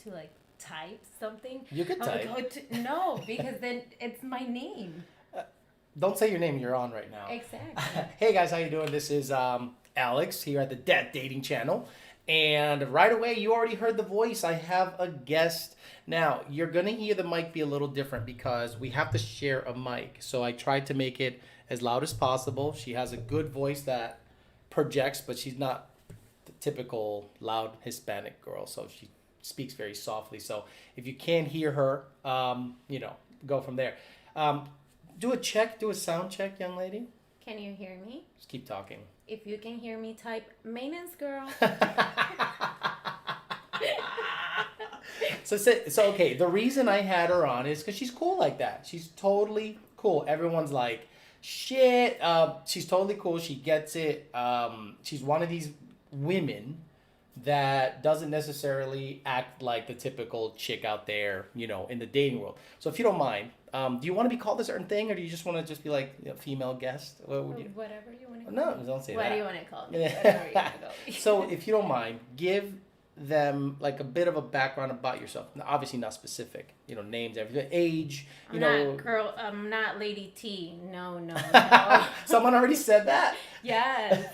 to like type something. You could I'm type. like, no, because then it's my name. Don't say your name. You're on right now. Exactly. Hey guys, how you doing? This is Alex here at the Dead Dating Channel, and right away you already heard the voice. I have a guest. Now you're gonna hear the mic be a little different because we have to share a mic. So I tried to make it as loud as possible. She has a good voice that projects, but she's not the typical loud Hispanic girl. So she speaks very softly. So if you can't hear her, go from there. Do a check, do a sound check, young lady. Can you hear me? Just keep talking. If you can hear me, type maintenance girl. So okay, the reason I had her on is because she's cool like that. She's totally cool. Everyone's like, shit. She's totally cool. She gets it. She's one of these women that doesn't necessarily act like the typical chick out there, in the dating world. So if you don't mind, do you want to be called a certain thing, or do you just want to just be like female guest? What would you? Whatever you want to call No, me. don't say What that. do you want to call me? Whatever you want to call me. So if you don't mind, give them like a bit of a background about yourself. Now, obviously not specific, names, everything, age, I'm not Lady T. No, no, no. Someone already said that. Yes.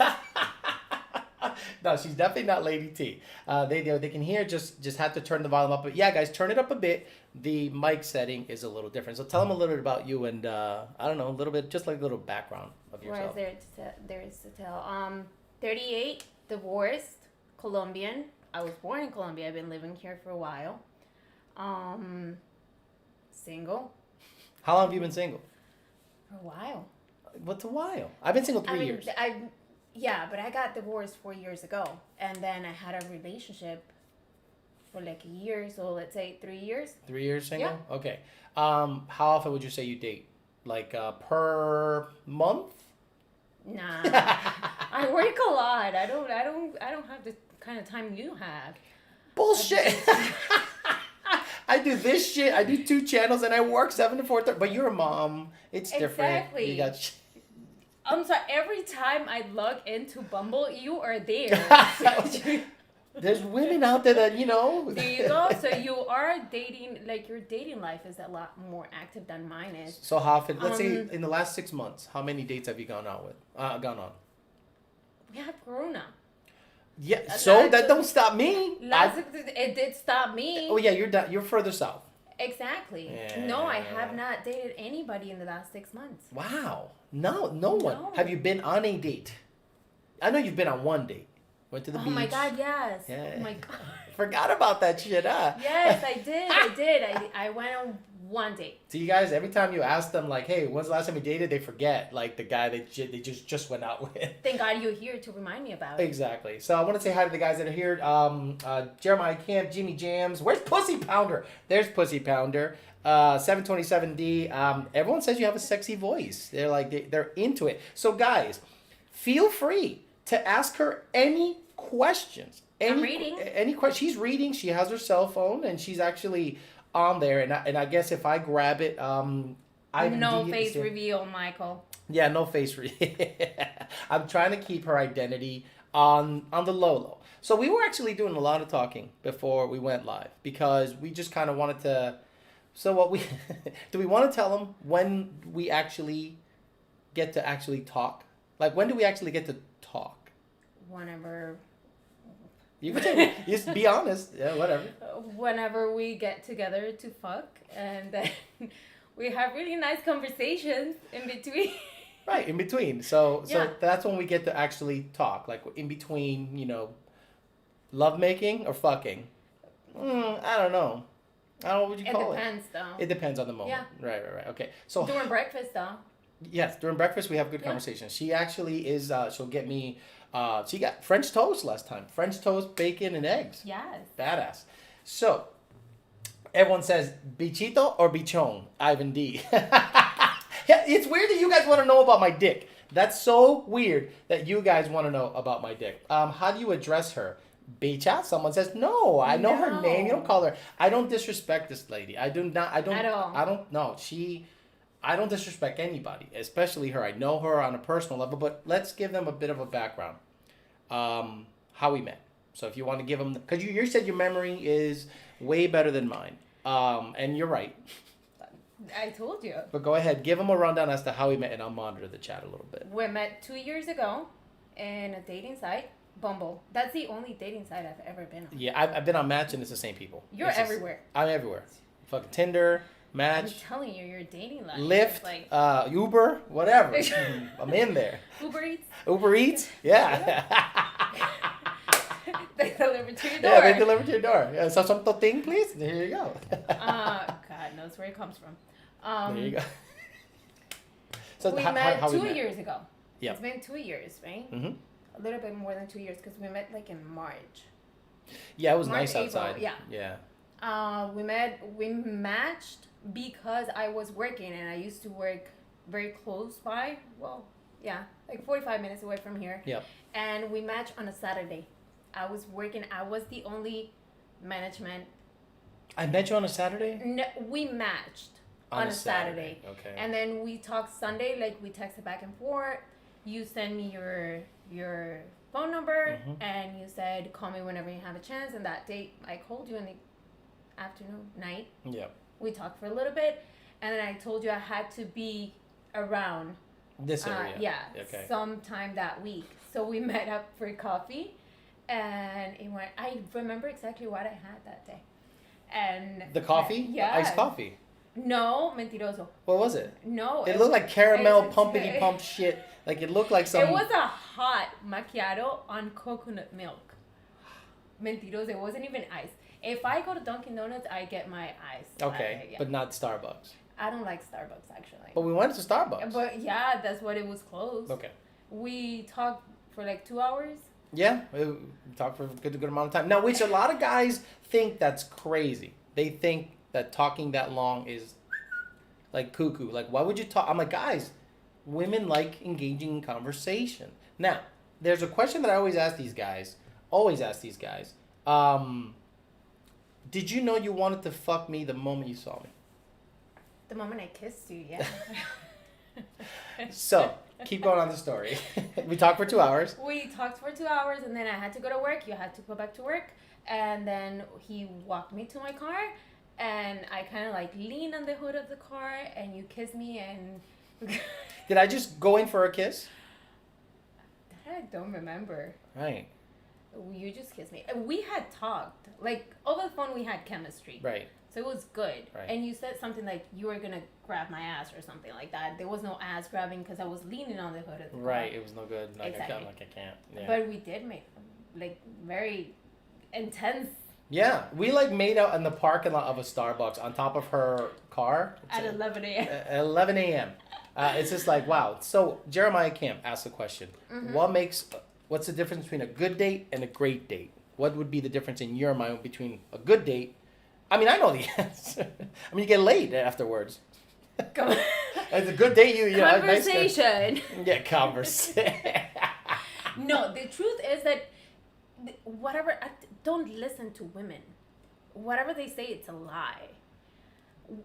No, she's definitely not Lady T. They can hear, just have to turn the volume up. But yeah, guys, turn it up a bit. The mic setting is a little different. So tell them a little bit about you and I don't know, a little bit, just like a little background of yourself. There is to tell. 38, divorced, Colombian. I was born in Colombia. I've been living here for a while. Single. How long have you been single? For a while. What's a while? I've been single 3 years. Yeah, but I got divorced 4 years ago, and then I had a relationship for like a year. So let's say 3 years. 3 years single? Yeah. Okay. How often would you say you date? Like per month? Nah, I work a lot. I don't have the kind of time you have. Bullshit. I do this shit. I do 2 channels and I work 7 to 4:30. But you're a mom. It's different. Exactly. You got. I'm sorry. Every time I log into Bumble, you are there. There's women out there that There you go. So you are dating. Like your dating life is a lot more active than mine is. So how often? Let's say in the last 6 months, how many dates have you gone on? We have Corona. Yeah. So that don't stop me. It did stop me. Oh yeah, you're further south. Exactly. Yeah. No, I have not dated anybody in the last 6 months. Wow. No one. No. Have you been on a date? I know you've been on one date. Went to the beach. Oh my God, yes. Yeah. Oh my God. Forgot about that shit, huh? Yes, I did. I went on one date. So you guys, every time you ask them, like, hey, when's the last time you dated? They forget, like, the guy they just went out with. Thank God you're here to remind me about it. Exactly. So I want to say hi to the guys that are here. Jeremiah Camp, Jimmy Jams. Where's Pussy Pounder? There's Pussy Pounder. 727D. Everyone says you have a sexy voice. They're like, they're into it. So guys, feel free to ask her any questions. I'm reading. Any question. She's reading. She has her cell phone and she's actually on there. And I guess if I grab it, no face reveal, Michael. Yeah, no face I'm trying to keep her identity on the low. So we were actually doing a lot of talking before we went live because we just kind of wanted to. So do we want to tell them when we actually get to actually talk? Like when do we actually get to talk? Whenever. You can just be honest. Yeah, whatever. Whenever we get together to fuck, and then we have really nice conversations in between. Right, in between. So Yeah. that's when we get to actually talk. Like in between, lovemaking or fucking. I don't know. I don't know what you call it. It depends, though. It depends on the moment. Yeah. Right. Okay. So During breakfast, though. yes, during breakfast we have good Yeah. conversations. She actually is. She'll get me. She got French toast last time. French toast, bacon, and eggs. Yes. Badass. So everyone says bichito or bichon. Ivan D. Yeah, it's weird that you guys want to know about my dick. That's so weird that you guys want to know about my dick. How do you address her? Bicha? Someone says, no, I know her name. You don't call her. I don't disrespect this lady. I don't. At all. I don't know. I don't disrespect anybody, especially her. I know her on a personal level, but let's give them a bit of a background. How we met. So if you want to give them, because you said your memory is Way better than mine. And you're right. I told you. But go ahead, give them a rundown as to how we met, and I'll monitor the chat a little bit. We met 2 years ago in a dating site, Bumble. That's the only dating site I've ever been on. Yeah, I've been on Match, and it's the same people. You're It's just- everywhere. I'm everywhere. Fucking Tinder, I'm Match, telling you, your dating life. Lyft, is like Uber, whatever. I'm in there. Uber Eats. Uber Eats, yeah. They deliver to your door. Yeah, they deliver to your door. Yeah, so some thing, please. There you go. God knows where it comes from. There you go. So we how met we 2 met? years ago. Yep. It's been 2 years, right? Mm-hmm. A little bit more than 2 years because we met like in March. Yeah, it was March, nice April, outside. yeah. Yeah. We matched because I was working and I used to work very close by. Well, yeah, like 45 minutes away from here. Yep. And we matched on a Saturday. I was working. I was the only management. I met you on a Saturday? No, we matched on a Saturday. Okay. And then we talked Sunday, like we texted back and forth. You send me your phone number and you said call me whenever you have a chance. And that date I called you in the afternoon, night. Yep. We talked for a little bit and then I told you I had to be around This area. Okay. sometime that week. So we met up for coffee and it went I remember exactly what I had that day. And The coffee? Yeah. Iced coffee. No, mentiroso. What was it? No. It looked like caramel it's- pumpity pump shit. Like it looked like some. It was a hot macchiato on coconut milk. Mentiroso. It wasn't even ice. If I go to Dunkin' Donuts, I get my ice. Okay, yeah. but not Starbucks. I don't like Starbucks actually. But we went to Starbucks. But yeah, that's what it was closed. Okay. We talked for like 2 hours. Yeah, we talked for a good amount of time. Now, which a lot of guys think that's crazy. They think that talking that long is like cuckoo. Like, why would you talk? I'm like, guys, women like engaging in conversation. Now, there's a question that I always ask these guys. Did you know you wanted to fuck me the moment you saw me? The moment I kissed you, yeah. So, keep going on the story. We talked for 2 hours. We talked for 2 hours and then I had to go to work. You had to go back to work. And then he walked me to my car and I kind of like leaned on the hood of the car and you kissed me and... Did I just go in for a kiss? I don't remember. Right. You just kissed me. We had talked. Like, over the phone we had chemistry. Right. So it was good. Right. And you said something like you were going to grab my ass or something like that. There was no ass grabbing because I was leaning on the hood of the car. Right. It was no good. Like, Exactly. I can't. Yeah. But we did make, like, very intense Yeah, we like made out in the parking lot of a Starbucks on top of her car at 11 a.m. At 11 a.m. It's just like, wow. So Jeremiah Camp asked a question. What's the difference between a good date and a great date? What would be the difference in your mind between a good date? I mean, I know the answer. I mean, you get laid afterwards. It's a good date. You know, Conversation. Yeah, conversation. No, the truth is that whatever, don't listen to women. Whatever they say, it's a lie.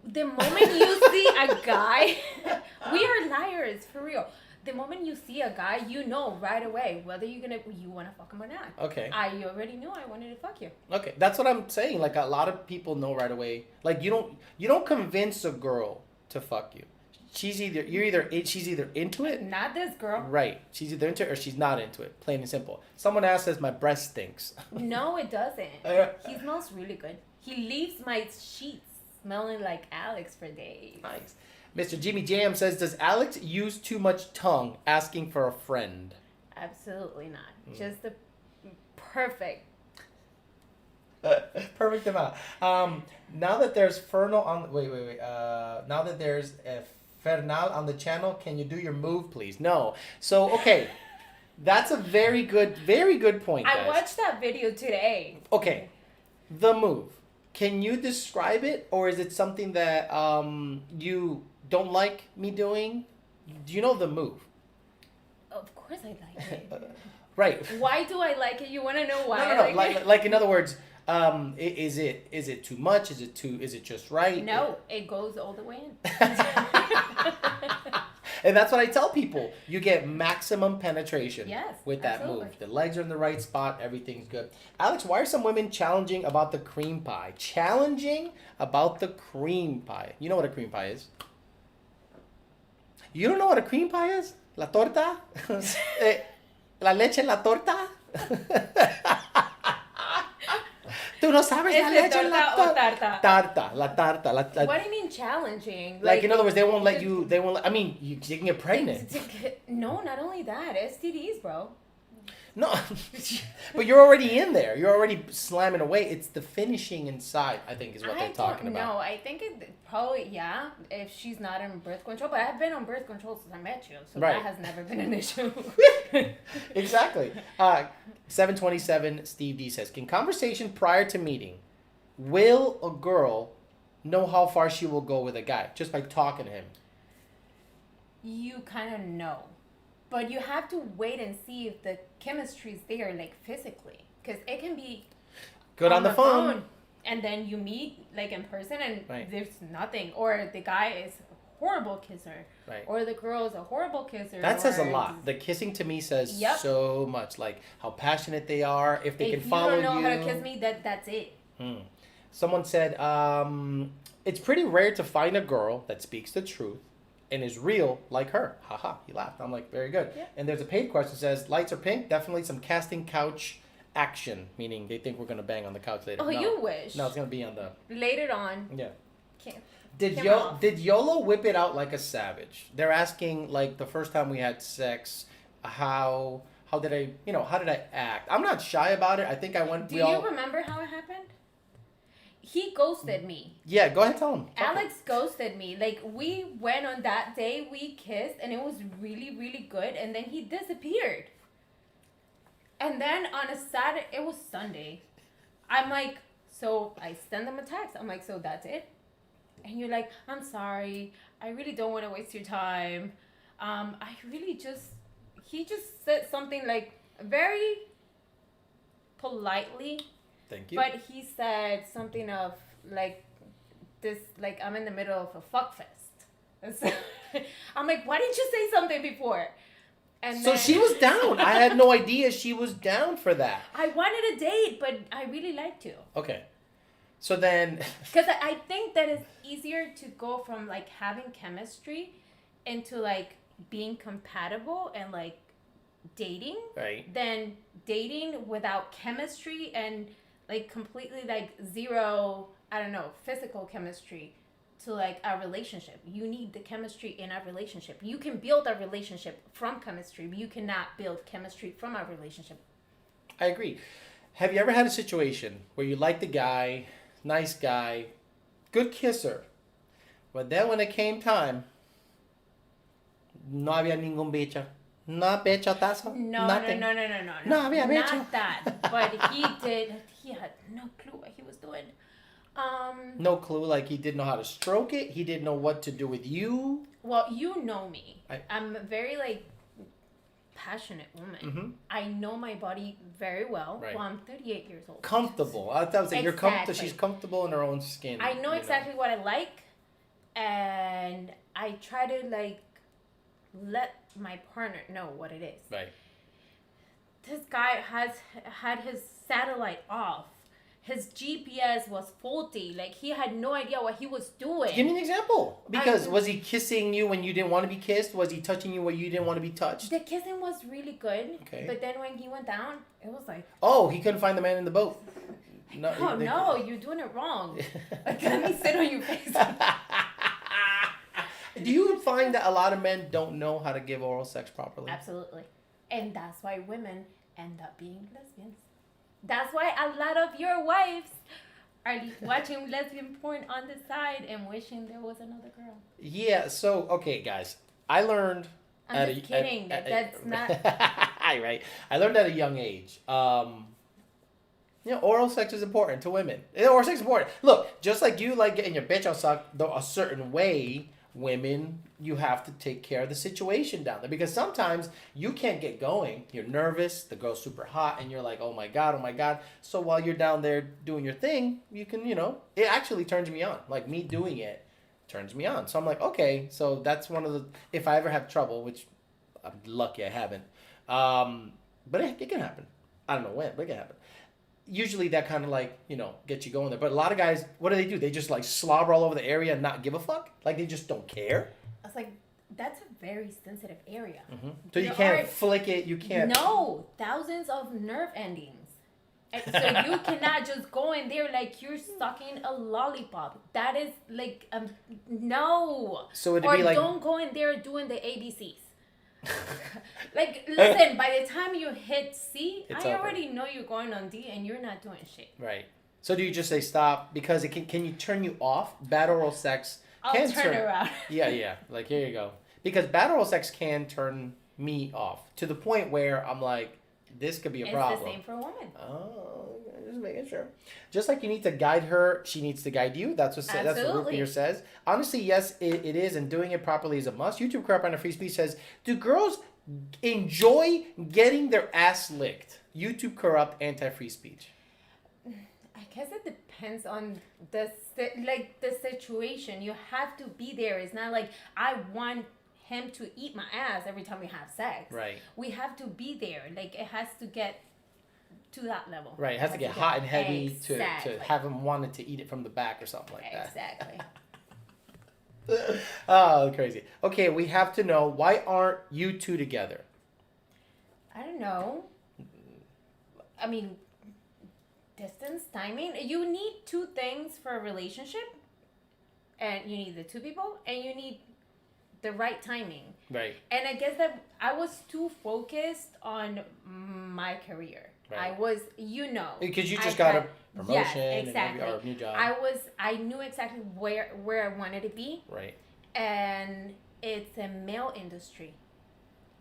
The moment you see a guy, we are liars, for real. The moment you see a guy, you know right away whether you want to fuck him or not. Okay. I already knew I wanted to fuck you. Okay, that's what I'm saying. Like a lot of people know right away. Like you don't convince a girl to fuck you. She's either into it. Not this girl. Right. She's either into it or she's not into it. Plain and simple. Someone asked says my breast stinks. No, it doesn't. He smells really good. He leaves my sheets smelling like Alex for days. Nice. Mr. Jimmy Jam says, does Alex use too much tongue asking for a friend? Absolutely not. Just the perfect. Perfect amount. Now that there's Fernal on now that there's Fernal on the channel, can you do your move, please? No. So okay, that's a very good point, guys. I watched that video today. Okay, the move. Can you describe it, or is it something that you don't like me doing? Do you know the move? Of course, I like it. Right. Why do I like it? You want to know why? No. I like it? Like in other words, is it too much? Is it just right? No, it goes all the way in. And that's what I tell people. You get maximum penetration Yes, with that absolutely. move. The legs are in the right spot. Everything's good. Alex, why are some women challenging about the cream pie? Challenging about the cream pie. You know what a cream pie is? You don't know what a cream pie is? La torta? La leche en la torta? Tú no sabes la ¿Es leche de en la torta o torta. tarta? Tarta, la tarta. What do you mean challenging? Like, in other words, they won't let you, I mean, you can get pregnant. No, not only that. STDs, bro. No, but you're already in there. You're already slamming away. It's the finishing inside, I think, is what they're talking about. No, I think it probably, yeah, if she's not on birth control. But I've been on birth control since I met you. So Right. that has never been an issue. Exactly. 727 Steve D says, can conversation prior to meeting, will a girl know how far she will go with a guy just by talking to him? You kind of know. But you have to wait and see if the chemistry's there, like physically. Because it can be Good on the phone. and then you meet like in person and Right. there's nothing. Or the guy is a horrible kisser. Right. Or the girl is a horrible kisser. That says a or- lot. The kissing to me says Yep. so much. Like how passionate they are, if they If can you follow you. don't know how to kiss me, that's it. Someone said, it's pretty rare to find a girl that speaks the truth and is real like her. Haha, he laughed. I'm like, very good. Yeah. And there's a paid question that says, lights are pink, definitely some casting couch action, meaning they think we're going to bang on the couch later. Oh, you wish. No, it's going to be on the, Later on. yeah. Can't. Did Come off. did YOLO whip it out like a savage? They're asking, like, the first time we had sex, how did I act? I'm not shy about it. I think I went, Do you remember how it happened? He ghosted me. yeah, go ahead, tell him. Alex ghosted me. Like, we went on that day, we kissed, and it was really, really good. And then he disappeared. And then on a Saturday, it was Sunday. I'm like, so I send him a text. I'm like, so that's it? And you're like, I'm sorry. I really don't want to waste your time. He just said something like very politely. Thank you. But he said something of like this, like I'm in the middle of a fuck fest. I'm like, why didn't you say something before? And So then, she was down. I had no idea she was down for that. I wanted a date, but I really liked you. Okay. So then, Because I think that it's easier to go from like having chemistry into like being compatible and like dating right? than dating without chemistry and like completely like zero, I don't know, physical chemistry to like a relationship. You need the chemistry in a relationship. You can build a relationship from chemistry, but you cannot build chemistry from a relationship. I agree. Have you ever had a situation where you like the guy, nice guy, good kisser, but then when it came time, no había ningún bicho? No bechotazo? No, Nothing. no. No, había bicho. Not that. But he had no clue what he was doing. No clue, like he didn't know how to stroke it. He didn't know what to do with you. Well, you know me. I- I'm a very like passionate woman. Mhm. I know my body very well. Right. Well, I'm 38 years old. Comfortable. I was like, you're comfortable. Exactly. She's comfortable in her own skin. I know exactly what I like, and I try to like let my partner know what it is. Right. This guy has had his satellite off. His GPS was faulty. Like he had no idea what he was doing. Give me an example. Because I- was he kissing you when you didn't want to be kissed? Was he touching you where you didn't want to be touched? The kissing was really good. Okay. But then when he went down, it was like, Oh, he couldn't find the man in the boat. No, oh no, you're doing it wrong. Like, let me sit on your face. Do you find that a lot of men don't know how to give oral sex properly? Absolutely. And that's why women end up being lesbians. That's why a lot of your wives are watching lesbian porn on the side and wishing there was another girl. Yeah, so, okay, guys. I learned... I'm just kidding. That's not... Right. I learned at a young age. Oral sex is important to women. Oral sex is important. Look, just like you like getting your bitch on sucked a certain way, women, you have to take care of the situation down there. Because sometimes you can't get going. You're nervous. The girl's super hot. And you're like, oh my God. So while you're down there doing your thing, you can, it actually turns me on. Like me doing it turns me on. So I'm like, okay, so that's one of the, if I ever have trouble, which I'm lucky I haven't, but it can happen. I don't know when, but it can happen. Usually that kind of like, gets you going there. But a lot of guys, what do? They just like slobber all over the area and not give a fuck? Like they just don't care? I was like, that's a very sensitive area. Mm-hmm. So you can't flick it, you can't... No, thousands of nerve endings. And so you cannot just go in there like you're sucking a lollipop. That is like, no. So it'd be like... don't go in there doing the ABCs. Like, listen, by the time you hit C, I already know you're going on D and you're not doing shit. Right. So do you just say stop? Because it can you turn you off? Bad oral sex I'll turn around. Yeah. Like, here you go. Because bad oral sex can turn me off to the point where I'm like, this could be a problem. It's the same for a woman. Oh, just making sure. Just like you need to guide her, she needs to guide you. That's what Root Beer says. Honestly, yes, it is, and doing it properly is a must. YouTube Corrupt on Free Speech says, do girls enjoy getting their ass licked? YouTube Corrupt anti-free speech. I guess it depends on the situation. You have to be there. It's not like I want him to eat my ass every time we have sex. Right. We have to be there. Like, it has to get to that level. Right. It has to get hot and heavy to have him wanting to eat it from the back or something like that. Exactly. Oh, crazy. Okay, we have to know, why aren't you two together? I don't know. I mean, distance, timing. You need two things for a relationship. And you need the two people, and you need the right timing. Right. And I guess that I was too focused on my career. Right. I was, because you just got a promotion, yes, exactly. or a new job. I knew exactly where I wanted to be. Right. And it's a male industry.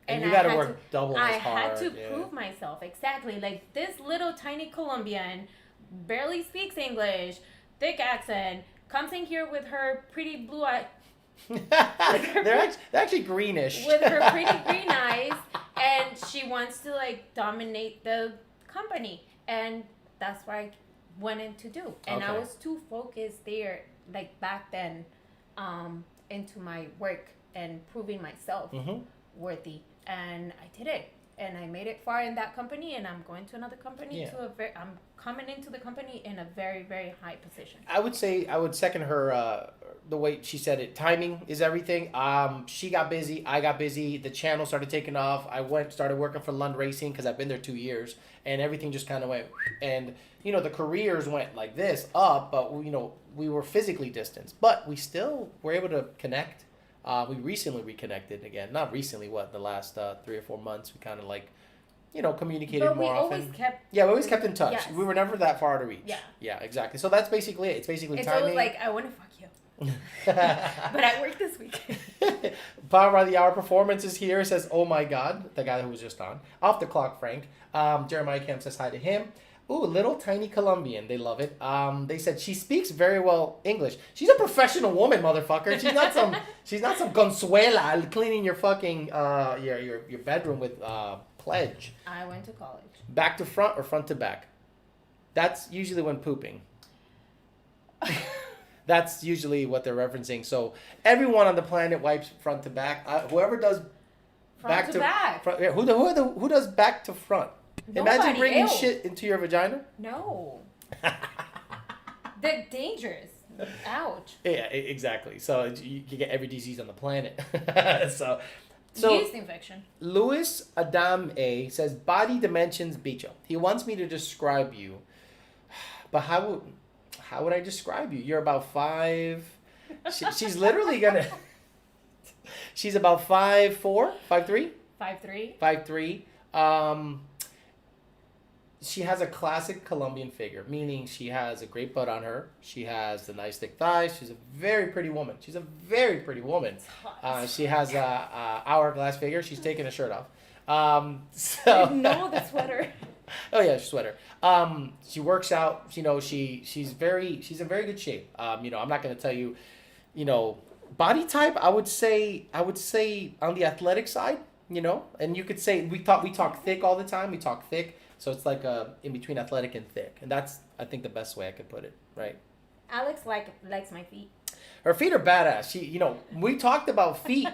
And you got to work double as hard. I had to prove myself. Exactly. Like, this little tiny Colombian barely speaks English, thick accent, comes in here with her pretty blue eyes. They're actually greenish. With her pretty green eyes, and she wants to like dominate the company, and that's what I wanted to do. And I was too focused there, like back then, into my work and proving myself worthy, and I did it. And I made it far in that company, and I'm going to another company. I'm coming into the company in a very, very high position. I would second her. The way she said it, timing is everything. She got busy, I got busy. The channel started taking off. I started working for Lund Racing because I've been there 2 years, and everything just kind of went. And the careers went like this up, but we were physically distanced, but we still were able to connect. We recently reconnected again. Not recently, the last 3 or 4 months. We kind of like, communicated more often. We always kept in touch. Yes. We were never that far to reach. Yeah, exactly. So that's basically it. It's basically timing. It's always like, I want to fuck you. But I work this week. Power by the Hour Performance is here. Says, oh my God, the guy who was just on. Off the clock, Frank. Jeremiah Kemp says hi to him. Ooh, little tiny Colombian. They love it. They said she speaks very well English. She's a professional woman, motherfucker. She's not some Consuela cleaning your fucking your bedroom with Pledge. I went to college. Back to front or front to back? That's usually when pooping. That's usually what they're referencing. So everyone on the planet wipes front to back. Whoever does back to back. Front, who does back to front? Nobody. Imagine bringing shit into your vagina. No. They're dangerous. Ouch. Yeah, exactly. So you get every disease on the planet. so yeast infection. Louis Adam A says, body dimensions, bicho. He wants me to describe you, but how would I describe you? You're about 5. She's literally gonna. She's about 5'4", 5'3". 5'3". 5'3". She has a classic Colombian figure, meaning she has a great butt on her. She has the nice thick thighs. She's a very pretty woman. She has a hourglass figure. She's taking her shirt off. No, the sweater. Oh yeah, sweater. She works out. She's in very good shape. I'm not gonna tell you, body type. I would say on the athletic side. And you could say we talk thick all the time. We talk thick. So it's like in between athletic and thick. And that's, I think, the best way I could put it, right? Alex likes my feet. Her feet are badass. We talked about feet.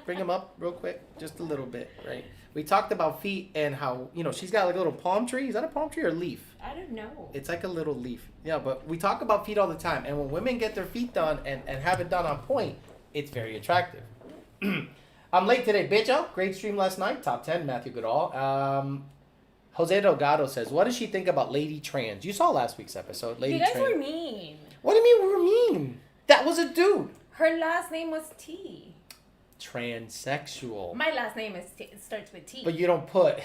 Bring them up real quick, just a little bit, right? We talked about feet and how, she's got like a little palm tree. Is that a palm tree or leaf? I don't know. It's like a little leaf. Yeah, but we talk about feet all the time. And when women get their feet done and have it done on point, it's very attractive. I'm late today, bitch. Great stream last night. Top 10, Matthew Goodall. Jose Delgado says, what does she think about Lady Trans? You saw last week's episode. Lady You guys Trans. were mean. What do you mean we were mean? That was a dude. Her last name was T. Transsexual. My last name is T. It starts with T. But you don't put.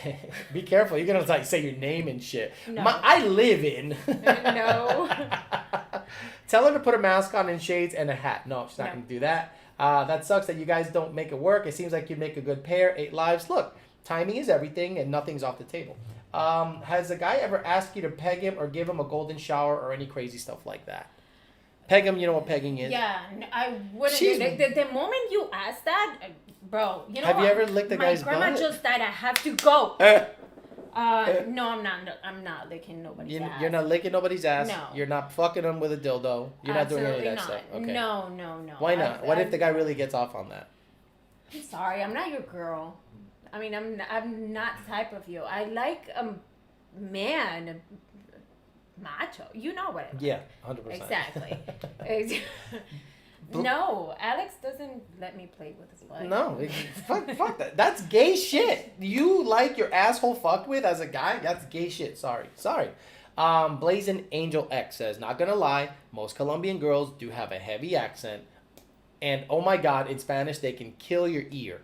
Be careful. You're gonna say your name and shit. No. I live in. No. Tell her to put a mask on and shades and a hat. No, she's not gonna do that. That sucks that you guys don't make it work. It seems like you'd make a good pair. 8 lives. Look, timing is everything, and nothing's off the table. Has a guy ever asked you to peg him or give him a golden shower or any crazy stuff like that? Peg him, you know what pegging is? Yeah, I wouldn't. The moment you ask that, bro, you know. Have you ever licked a guy's butt? My grandma just died. I have to go. No, I'm not. I'm not licking nobody's ass. You're not licking nobody's ass. No. You're not fucking them with a dildo. You're not doing any of that stuff. Okay. No. Why not? What if the guy really gets off on that? I'm sorry, I'm not your girl. I mean, I'm not the type of you. I like a man, macho. You know what I mean. Yeah, 100%. Exactly. No, Alex doesn't let me play with his butt. No, fuck that. That's gay shit. You like your asshole fucked with as a guy? That's gay shit. Sorry. Blazing Angel X says, not gonna lie, most Colombian girls do have a heavy accent. And oh my god, in Spanish they can kill your ear.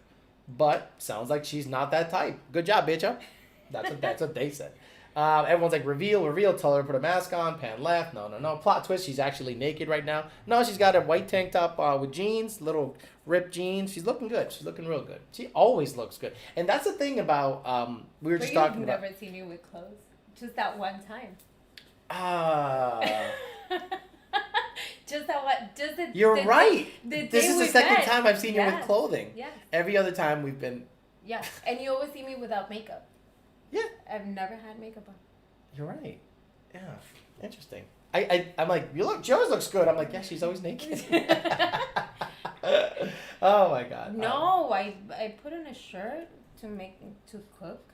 But sounds like she's not that type. Good job, bitch. That's what they said. Everyone's like, reveal, tell her to put a mask on, pan left. No. Plot twist, she's actually naked right now. No, she's got a white tank top with jeans, little ripped jeans. She's looking good. She's looking real good. She always looks good. And that's the thing about, we were just talking about. You've never seen me with clothes. Just that one time. Just that one. You're right. This is the second met. time I've seen you with clothing. Yeah. Every other time we've been. Yeah, and you always see me without makeup. Yeah. I've never had makeup on. You're right. Yeah. Interesting. I'm like, she always looks good. I'm like, yeah, she's always naked. Oh my god. No, I put on a shirt to cook.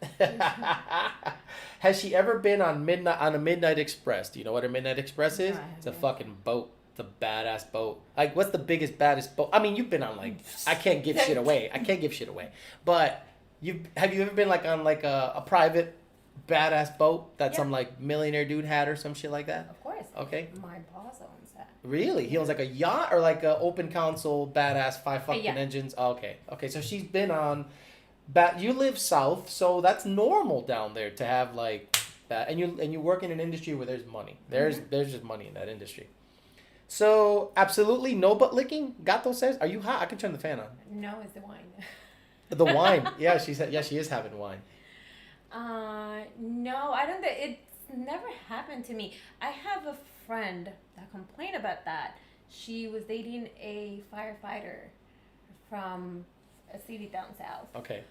Has she ever been on a Midnight Express? Do you know what a Midnight Express is? No, It's a fucking boat. It's a badass boat. Like, what's the biggest, baddest boat? I mean, you've been on like, I can't give shit away. But have you ever been like on like a private badass boat that some like millionaire dude had or some shit like that? Of course. Okay. My boss owns that. Really? He owns like a yacht or like a open console badass 5 fucking yacht. engines? Okay. So she's been on. You live south, so that's normal down there to have like that, and you work in an industry where there's money. There's just money in that industry. So absolutely no butt licking. Gato says, "Are you hot? I can turn the fan on." No, it's the wine. The wine. Yeah, she said. Yeah, she is having wine. No, I don't think it's never happened to me. I have a friend that complained about that. She was dating a firefighter from a city down south. Okay.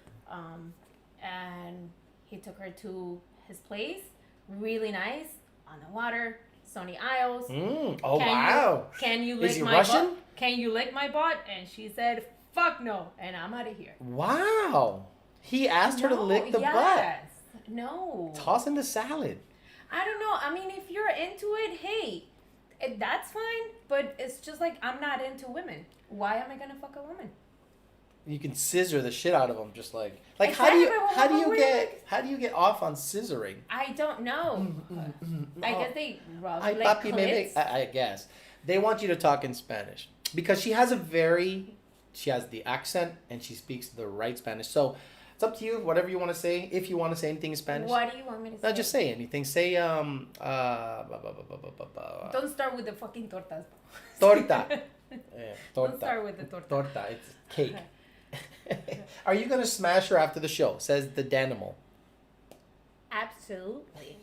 And he took her to his place, really nice, on the water, Stony Isles. Oh, wow. Can you lick Is he my Russian? butt? Can you lick my butt? And she said, fuck no, and I'm out of here. Wow. He asked her to lick the butt. No. Toss in the salad. I don't know. I mean, if you're into it, hey, that's fine. But it's just like, I'm not into women. Why am I going to fuck a woman? You can scissor the shit out of them, just like Exactly. how do you get off on scissoring? I don't know. I guess they rub Ay, like papi, maybe, clits. I guess they want you to talk in Spanish because she has the accent and she speaks the right Spanish. So it's up to you, whatever you want to say. If you want to say anything in Spanish, What do you want me to say? no, just say anything. Say Don't start with the fucking tortas. torta. Don't start with the torta. Torta. It's cake. Are you gonna smash her after the show? Says the Danimal. Absolutely.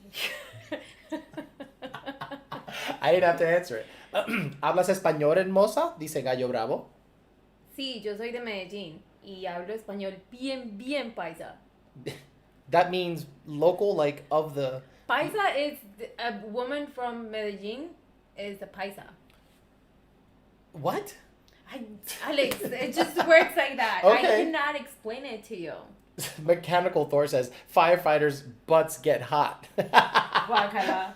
I didn't have to answer it. ¿Hablas español, hermosa? Dice Gallo Bravo. Sí, yo soy de Medellín y hablo español bien paisa. That means local, like of the. Paisa is a woman from Medellín is a paisa. What? Alex, it just works like that. Okay. I cannot explain it to you. Mechanical Thor says firefighters' butts get hot. Guacala.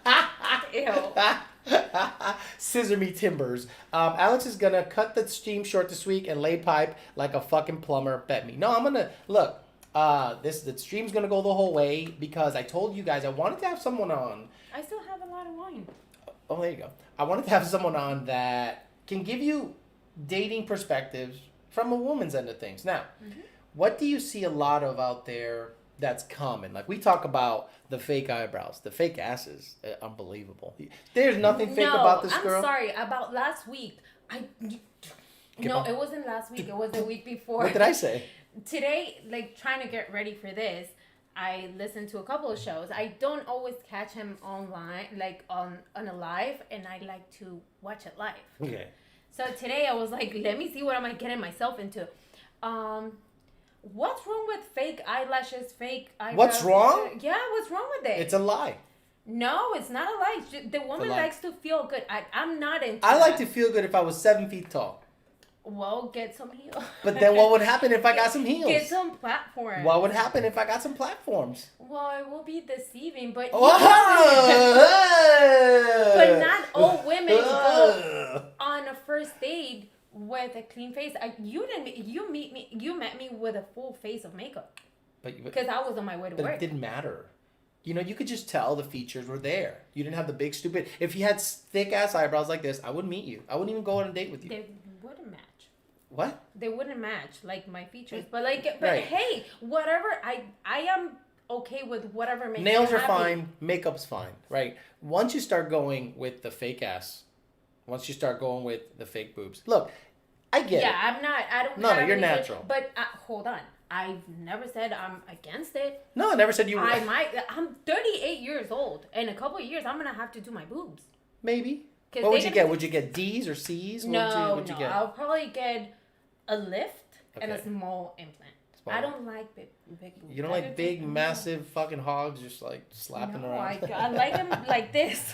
Ew. Scissor me timbers. Alex is gonna cut the stream short this week and lay pipe like a fucking plumber. Bet me. No, I'm gonna look. The stream's gonna go the whole way because I told you guys I wanted to have someone on. I still have a lot of wine. Oh, there you go. I wanted to have someone on that can give you dating perspectives from a woman's end of things. Now, what do you see a lot of out there that's common? Like we talk about the fake eyebrows, the fake asses. Unbelievable. There's nothing fake about this girl. I'm sorry. About last week, No, it wasn't last week. It was the week before. What did I say? Today, like trying to get ready for this, I listened to a couple of shows. I don't always catch him online, like on a live, and I like to watch it live. Okay. So today I was like, let me see what am I getting myself into. What's wrong with fake eyelashes, fake eyebrows? What's wrong? Yeah, what's wrong with it? It's a lie. No, it's not a lie. The woman likes to feel good. I'm not into I like that. to feel good if I was 7 feet tall. Well, get some heels. But then what would happen if I got some heels? Get some platforms. What would happen if I got some platforms? Well, it will be deceiving, but But but not all women go on a first date with a clean face. You met me with a full face of makeup because I was on my way to But work. it didn't matter. You know, you could just tell the features were there. You didn't have the big stupid. If you had thick ass eyebrows like this, I wouldn't meet you. I wouldn't even go on a date with you. They wouldn't match. What? They wouldn't match like my features, but Right. hey, whatever. I am okay with whatever makes Nails you are happy. fine. Makeup's fine. Right? Once you start going with the fake ass, once you start going with the fake boobs, look, I get it. Yeah, I'm not. I don't. No, have you're anything- natural. But hold on. I've never said I'm against it. No, I never said you were. I'm 38 years old. In a couple of years, I'm gonna have to do my boobs. Maybe. 'Cause What would they you gonna- get? Would you get D's or C's? What'd you get? I'll probably get a lift and a Okay. small implant. Small. I don't like big boobs. You don't like big, massive fucking hogs just like slapping No, around? I like them like this.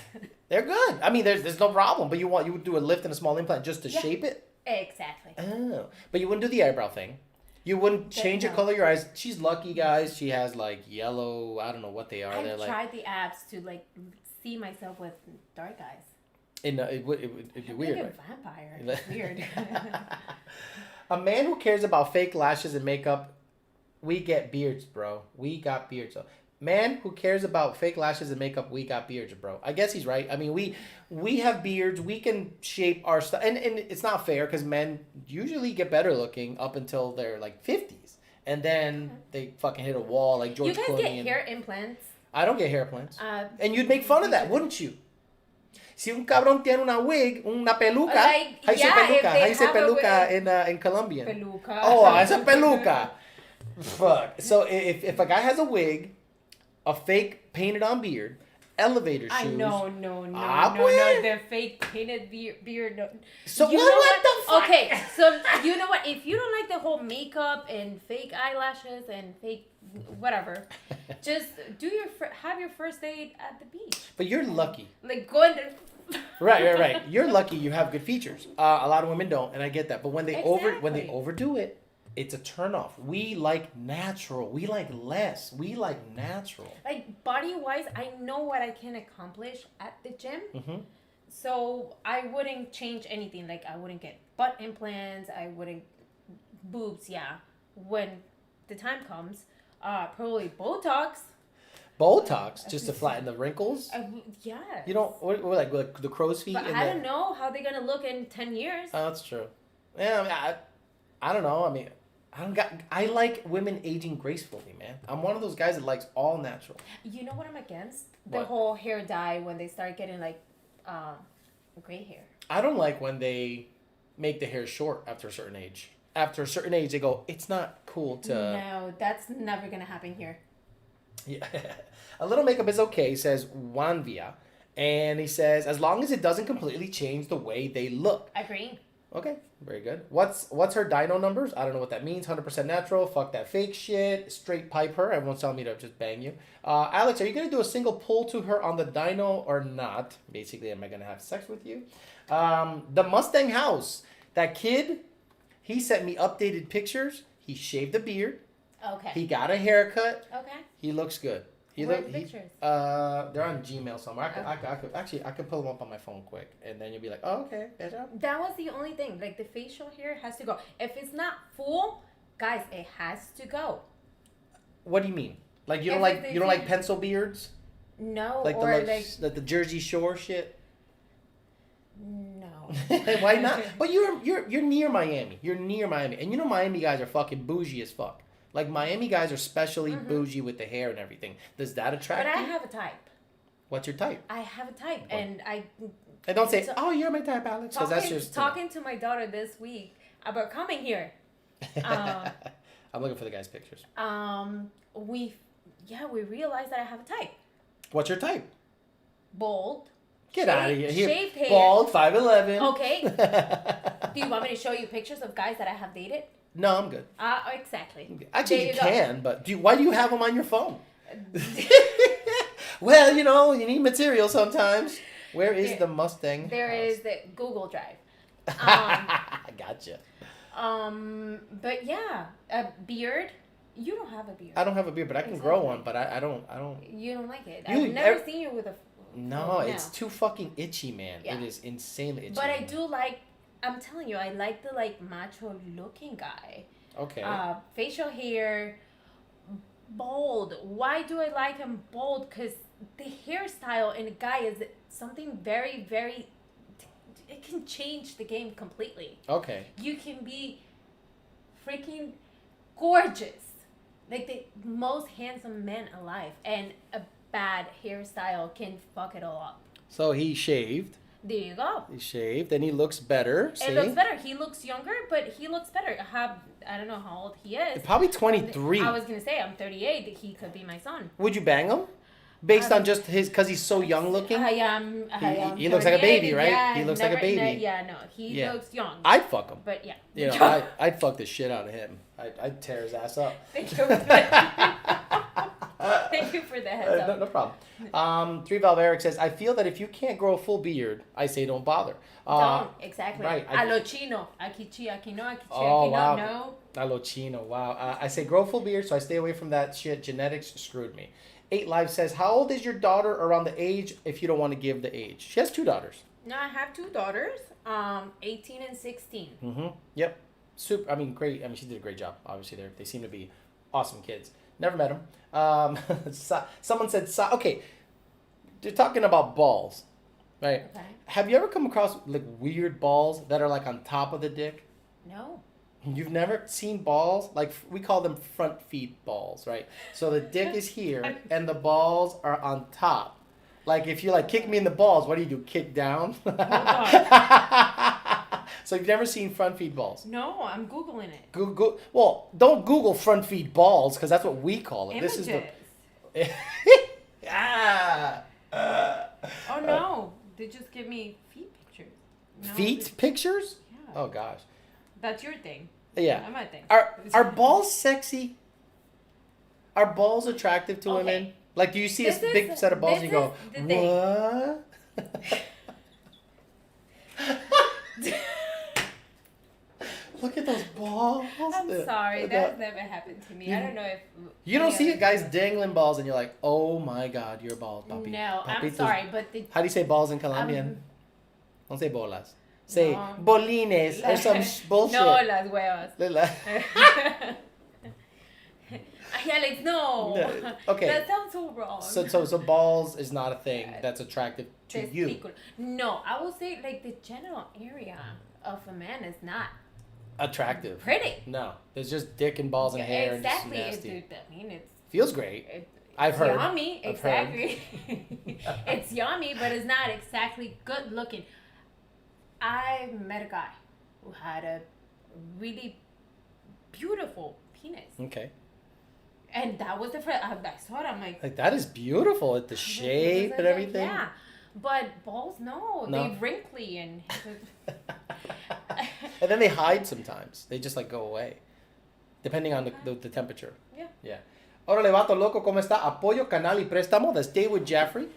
They're good. I mean, there's no problem. But you would do a lift and a small implant just to Yeah. shape it? Exactly. Oh. But you wouldn't do the eyebrow thing. You wouldn't change the No. color of your eyes. She's lucky, guys. She has like yellow. I don't know what they are. They're I've like. tried the apps to like see myself with dark eyes. It'd be weird. Like Right? a vampire. It's weird. A man who cares about fake lashes and makeup, we get beards, bro. We got beards. So, man who cares about fake lashes and makeup, we got beards, bro. I guess he's right. I mean, we have beards. We can shape our stuff, and it's not fair because men usually get better looking up until they're like 50s, and then they fucking hit a wall like George You guys Clooney. get and, hair implants. I don't get hair implants, Uh, and you'd make fun of that, wouldn't you? Si un cabrón tiene una wig, una peluca, Like, how you say yeah, if peluca? they How you say have a peluca in Colombian? Peluca. Oh, it's a peluca. Fuck. So if a guy has a wig, a fake painted on beard, elevator shoes. I no, Ah, pues. the fake painted beard. No. So You what know the fuck? Okay, so you know what? If you don't like the whole makeup and fake eyelashes and fake whatever, just have your first date at the beach. But you're lucky. Like going to. Right. You're lucky you have good features. A lot of women don't, and I get that. But when they Exactly. overdo it, it's a turnoff. We like natural. We like less. We like natural. Like body wise, I know what I can accomplish at the gym. Mm-hmm. So I wouldn't change anything. Like I wouldn't get butt implants. I wouldn't boobs. Yeah, when the time comes, probably Botox. Botox just to flatten the wrinkles. Yeah. You don't. Or like the crow's feet. But and I the- don't know how they're gonna look in 10 years. Oh, that's true. Yeah, I mean, I don't know. I mean, I like women aging gracefully, man. I'm one of those guys that likes all natural. You know what I'm against? The What? whole hair dye when they start getting like gray hair. I don't like when they make the hair short after a certain age. After a certain age, they go, it's not cool to. No, that's never gonna happen here. Yeah. A little makeup is okay, says Wanvia. And he says, as long as it doesn't completely change the way they look. Agree. Okay, very good. What's her dino numbers? I don't know what that means. 100% natural. Fuck that fake shit. Straight pipe her. Everyone's telling me to just bang you. Alex, are you going to do a single pull to her on the dino or not? Basically, am I going to have sex with you? The Mustang house. That kid, he sent me updated pictures. He shaved a beard. Okay. He got a haircut. Okay. He looks good. Where's the pictures? They're on Gmail somewhere. I could pull them up on my phone quick, and then you'll be like, oh, okay, good job. That was the only thing. Like the facial hair has to go. If it's not full, guys, it has to go. What do you mean? Like you don't If like it's you don't like pencil beards? No, Like or the Jersey Shore shit? no. Why not? But you're near Miami. You're near Miami, and you know Miami guys are fucking bougie as fuck. Like Miami guys are especially bougie with the hair and everything. Does that attract But I you? have a type. What's your type? I have a type, What? and And don't say, So- "Oh, you're my type, Alex," because that's just talking to my daughter this week about coming here. I'm looking for the guy's pictures. We realized that I have a type. What's your type? Bold. Get out of here. Shaved hair. Bald, 5'11". Okay. Do you want me to show you pictures of guys that I have dated? No, I'm good. Exactly. Actually, There you you go. can, but why do you have them on your phone? Well, you need material sometimes. Where is There- the Mustang? There house? is the Google Drive. Gotcha. But yeah, a beard. You don't have a beard. I don't have a beard, but I can grow one. But I don't. You don't like it. You- I've never seen you with a. No, it's too fucking itchy, man. Yeah. It is insanely itchy. But I do like. I'm telling you, I like the macho looking guy. Okay. Facial hair, bold. Why do I like him bold? Because the hairstyle in a guy is something very, very. It can change the game completely. Okay. You can be freaking gorgeous, like the most handsome man alive, and a bad hairstyle can fuck it all up. So he shaved. There you go. He shaved, and he looks better. See? It looks better. He looks younger, but he looks better. I don't know how old he is. Probably 23. I was gonna say I'm 38. He could be my son. Would you bang him? Based on just because he's so young looking? I am. He looks like a 38, baby, right? yeah, He looks like a baby. He looks young. I'd fuck him. But yeah. You know, I'd fuck the shit out of him. I'd tear his ass up. Thank you. Thank you for the heads up. No problem. Three Valve Eric says, I feel that if you can't grow a full beard, I say don't bother. Don't, exactly. right, A lo chino. Aquí chi, aquí no, aquí chi, Oh, aquí wow. no. A lo chino, wow. I say grow full beard, so I stay away from that shit. Genetics screwed me. 8 Live says, how old is your daughter around the age if you don't want to give the age? She has 2 daughters. No, I have 2 daughters, 18 and 16. Mm-hmm. Yep. Great. She did a great job. Obviously, they seem to be awesome kids. Never met them. Someone said, okay, they're talking about balls, right? Okay. Have you ever come across weird balls that are on top of the dick? No. You've never seen balls? We call them front feet balls, right? So the dick is here and the balls are on top. If you kick me in the balls, what do? Kick down? Hold on. So you've never seen front feet balls? No, I'm Googling it. Google. Well, don't Google front feet balls because that's what we call it. Images. This is the. Oh no. They just give me feet pictures. No, Feet pictures? Yeah. Oh gosh. That's your thing. Yeah. Not my thing. Are balls sexy? Are balls attractive to Okay. women? Do you see a This is- big set of balls and you go, this is the thing. what? Look at those balls. I'm sorry, that's never happened to me. I don't know if You don't any see other guys people- dangling balls and you're like, oh my god, your balls, papi. No, I'm Papitos. sorry, but the How do you say balls in Colombian? Don't say bolas. Say No. bolines or some bullshit. no, las huevas. Lila. Ay, Alex, no. No, okay. That sounds so wrong. So balls is not a thing that's attractive to you. Testicular. No, I would say the genital area of a man is not Attractive. pretty. No, there's just dick and balls and hair Exactly. and just nasty. I mean, it's Feels great. it's Heard. yummy. I've heard. Exactly. It's yummy, but it's not exactly good looking. I met a guy who had a really beautiful penis. Okay. And that was the first. I saw it. I'm like, That is beautiful. The shape and everything. Yeah, but balls, no, No. they wrinkly and. And then they hide sometimes. They just go away, depending on the temperature. Yeah. Yeah. Órale, vato loco, ¿cómo está? Apoyo, canal y préstamo. The Stay with Jeffrey.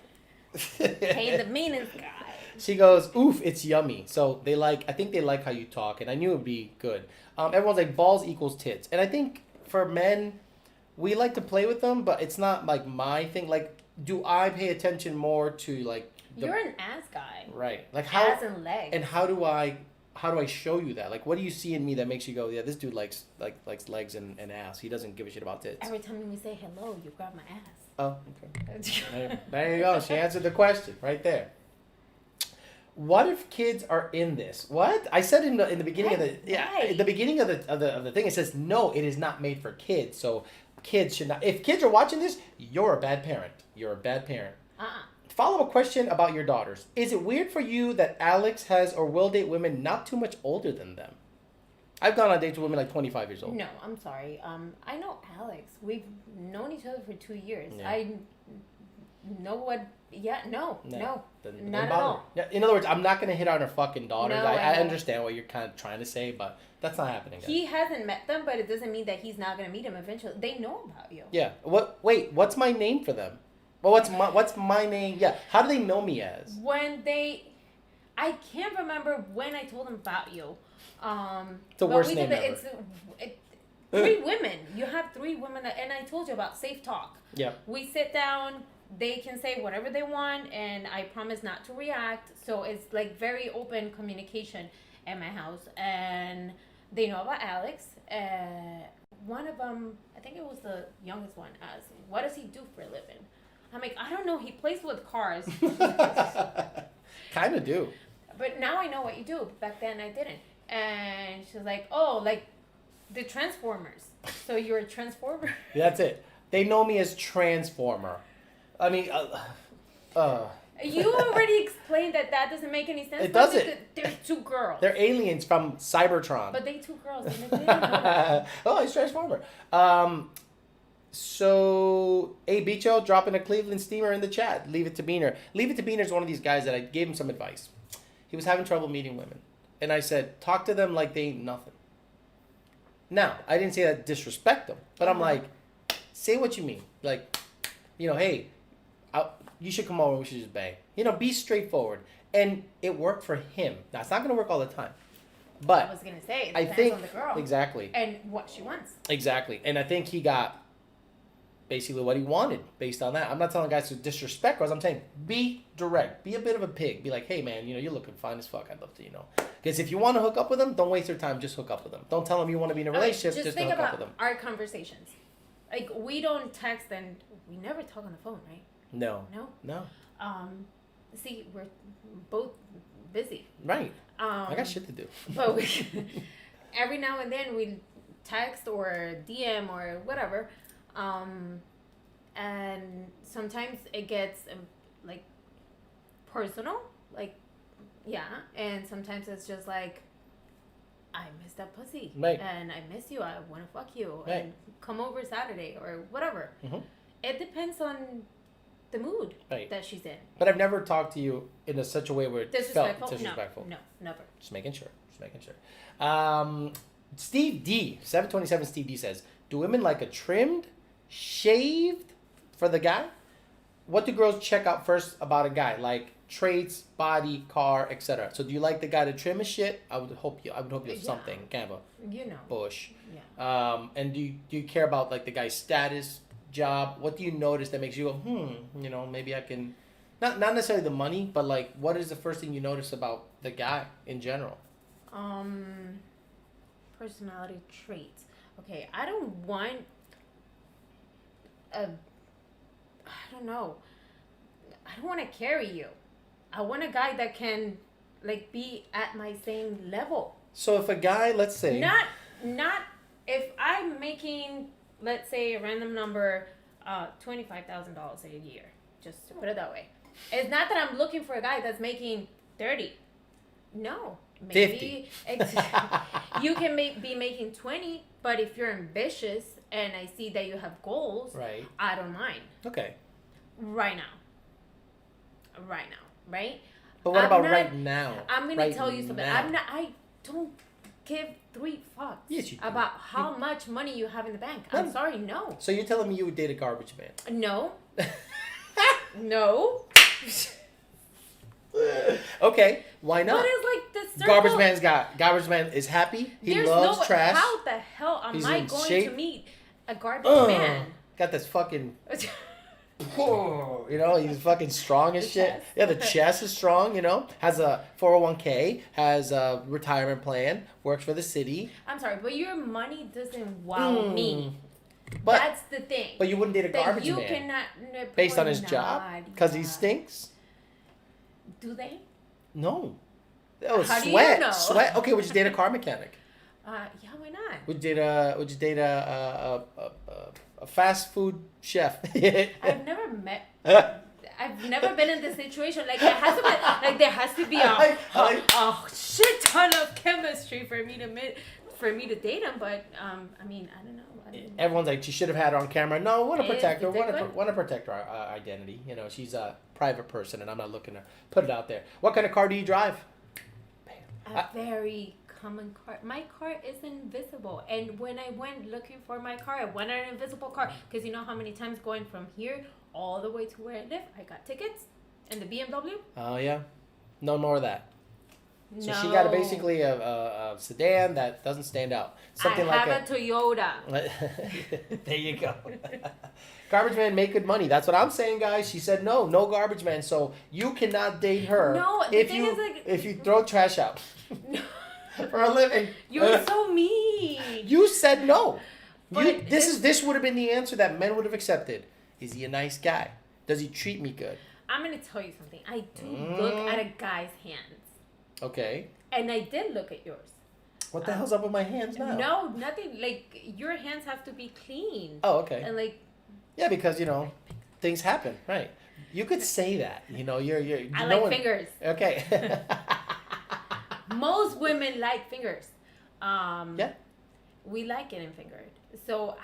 Hey, the meanest guy. She goes, oof, it's yummy. So I think they like how you talk, and I knew it would be good. Everyone's like, balls equals tits. And I think for men, we like to play with them, but it's not like my thing. Like, do I pay attention more to like You're an ass guy. right? Like how Ass and legs. and how do I show you that? Like, what do you see in me that makes you go, yeah, this dude likes legs and ass. He doesn't give a shit about tits. Every time we say hello, you grab my ass. Oh, okay. There you go. She answered the question right there. What if kids are in this? What I said in the beginning of the Right. the beginning of the thing, it says no, it is not made for kids. So kids should not. If kids are watching this, you're a bad parent. You're a bad parent. Follow-up question about your daughters. Is it weird for you that Alex has or will date women not too much older than them? I've gone on dates with women like 25 years old. No, I'm sorry. I know Alex. We've known each other for 2 years. Yeah. I know what. Yeah, no, Doesn't not at bother all. me. Yeah, in other words, I'm not going to hit on her fucking daughters. No, I I know. understand what you're kind of trying to say, but that's not happening. Guys. He hasn't met them, but it doesn't mean that he's not gonna meet them eventually. They know about you. Yeah. What? Wait. What's my name for them? Well, what's my name? Yeah. How do they know me as? When I can't remember when I told them about you. It's the worst we name did ever. It's 3 women. You have 3 women, and I told you about Safe Talk. Yeah. We sit down. They can say whatever they want, and I promise not to react. So it's like very open communication at my house, and they know about Alex. One of them, I think it was the youngest one, asked, "What does he do for a living?" I'm like, I don't know. He plays with cars. Kind of do. But now I know what you do. Back then I didn't. And she's like, oh, like the Transformers. So you're a Transformer? That's it. They know me as Transformer. I mean, You already explained that doesn't make any sense. It but doesn't. They're 2 girls. they're aliens from Cybertron. But they 2 girls. And they didn't know that. Oh, he's Transformer. So, hey, Bicho, dropping a Cleveland steamer in the chat. Leave it to Beaner. Leave it to Beaner is one of these guys that I gave him some advice. He was having trouble meeting women. And I said, talk to them like they ain't nothing. Now, I didn't say that to disrespect them. But I'm like, say what you mean. Like, hey, you should come over. We should just bang. Be straightforward. And it worked for him. Now, it's not going to work all the time. But I was going to say, it I depends think, on the girl. exactly. And what she wants. Exactly. And I think he got basically what he wanted based on that. I'm not telling guys to disrespect girls. I'm saying be direct. Be a bit of a pig. Be like, hey, man, you're looking fine as fuck. I'd love to, Because if you want to hook up with them, don't waste your time. Just hook up with them. Don't tell them you want to be in a relationship. Just Just think hook up about with them. our conversations. Like, we don't text and we never talk on the phone, right? No. No? See, we're both busy. Right. I got shit to do. But every now and then we text or DM or whatever. And sometimes it gets like personal, like, yeah. And sometimes it's just like, I miss that pussy. Right. And I miss you. I want to fuck you. Right. And come over Saturday or whatever. Mhm. It depends on the mood Right. that she's in. But I've never talked to you in such a way where it felt Disrespectful? disrespectful. No, never. Just making sure. Steve D, 727 Steve D says, do women like a trimmed, shaved for the guy? What do girls check out first about a guy? Like traits, body, car, etc. So do you like the guy to trim his shit? I would hope you have Yeah. something, kind of You know. a bush. Yeah. And do you care about like the guy's status, job? What do you notice that makes you go, maybe I can, not necessarily the money, but like what is the first thing you notice about the guy in general? Personality traits. Okay, I don't want I don't know. I don't want to carry you. I want a guy that can like be at my same level. So if a guy, let's say, Not if I'm making, let's say, a random number, $25,000 a year. Just to put it that way. It's not that I'm looking for a guy that's making 30. No. Maybe 50. You can be making 20, but if you're ambitious and I see that you have goals, right? I don't mind. Okay. Right now. Right? But what I'm about not- right now? I'm gonna tell you something. now? I don't give 3 fucks Yes, you do. about how much money you have in the bank. No. I'm sorry, no. So you're telling me you would date a garbage man? No. No. Okay, why not? What is like the circle? Garbage man is happy. He There's loves no trash. How the hell am He's I in going shape. to meet a garbage man? Got this fucking. You know, he's fucking strong as The shit. chest. Yeah, the chest is strong. You know, has a 401k, has a retirement plan, works for the city. I'm sorry, but your money doesn't wow me. But That's the thing. but you wouldn't date a that garbage you man cannot based on his job because he yeah. stinks. Do they? No. Oh, How do sweat, you know? sweat. Okay, would you date a car mechanic? Yeah, why not? Would you date a fast food chef? I've never met. I've never been in this situation. Like there has to be a shit ton of chemistry for me to date him. But I mean, I don't know. Everyone's like, she should have had her on camera. No, want to protect her. Is it Want good? to protect her identity. You know, she's a private person, and I'm not looking to put it out there. What kind of car do you drive? A very common car. My car is invisible, and when I went looking for my car, I went on an invisible car because you know how many times going from here all the way to where I live, I got tickets in the BMW. Oh yeah, no more of that. So No. she got basically a sedan that doesn't stand out. Something I like have a Toyota. There you go. Garbage man make good money. That's what I'm saying, guys. She said no garbage man. So you cannot date her No, the if thing you is, like- if you throw trash out No. for a living. You're so mean. You said no. But This would have been the answer that men would have accepted. Is he a nice guy? Does he treat me good? I'm gonna tell you something. I do look at a guy's hands, Okay. and I did look at yours. What the hell's up with my hands now? No, nothing. Like your hands have to be clean. Oh, okay. And like Yeah, because you know, things happen, right? You could say that. You know, you're. I no like one- fingers. Okay. Most women like fingers. Yeah. We like getting fingered. So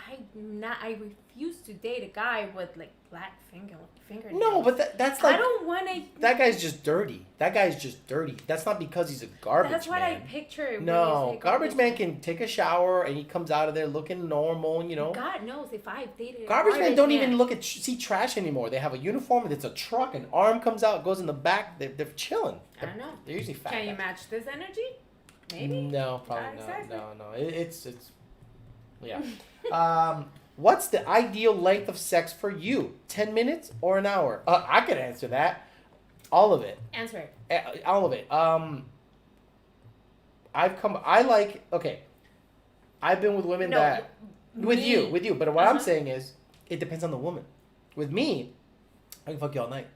I refuse to date a guy with like black fingernails. No, but that's like I don't want to. that guy's just dirty. That guy's just dirty. That's not because he's a garbage That's what man. I picture. when you No, say garbage man can take a shower and he comes out of there looking normal. You know. God knows if I've dated. a Garbage men don't even man. look at see trash anymore. They have a uniform. It's a truck. An arm comes out, goes in the back. They're chilling. I don't know. They're usually fat. Can you guys. match this energy? Maybe. No, probably Not not. exactly. No. It's yeah. What's the ideal length of sex for you? 10 minutes or an hour? I could answer that. All of it. Answer it. All of it. I've been with women that with me. you. But what I'm Uh-huh. saying is, it depends on the woman. With me, I can fuck you all night,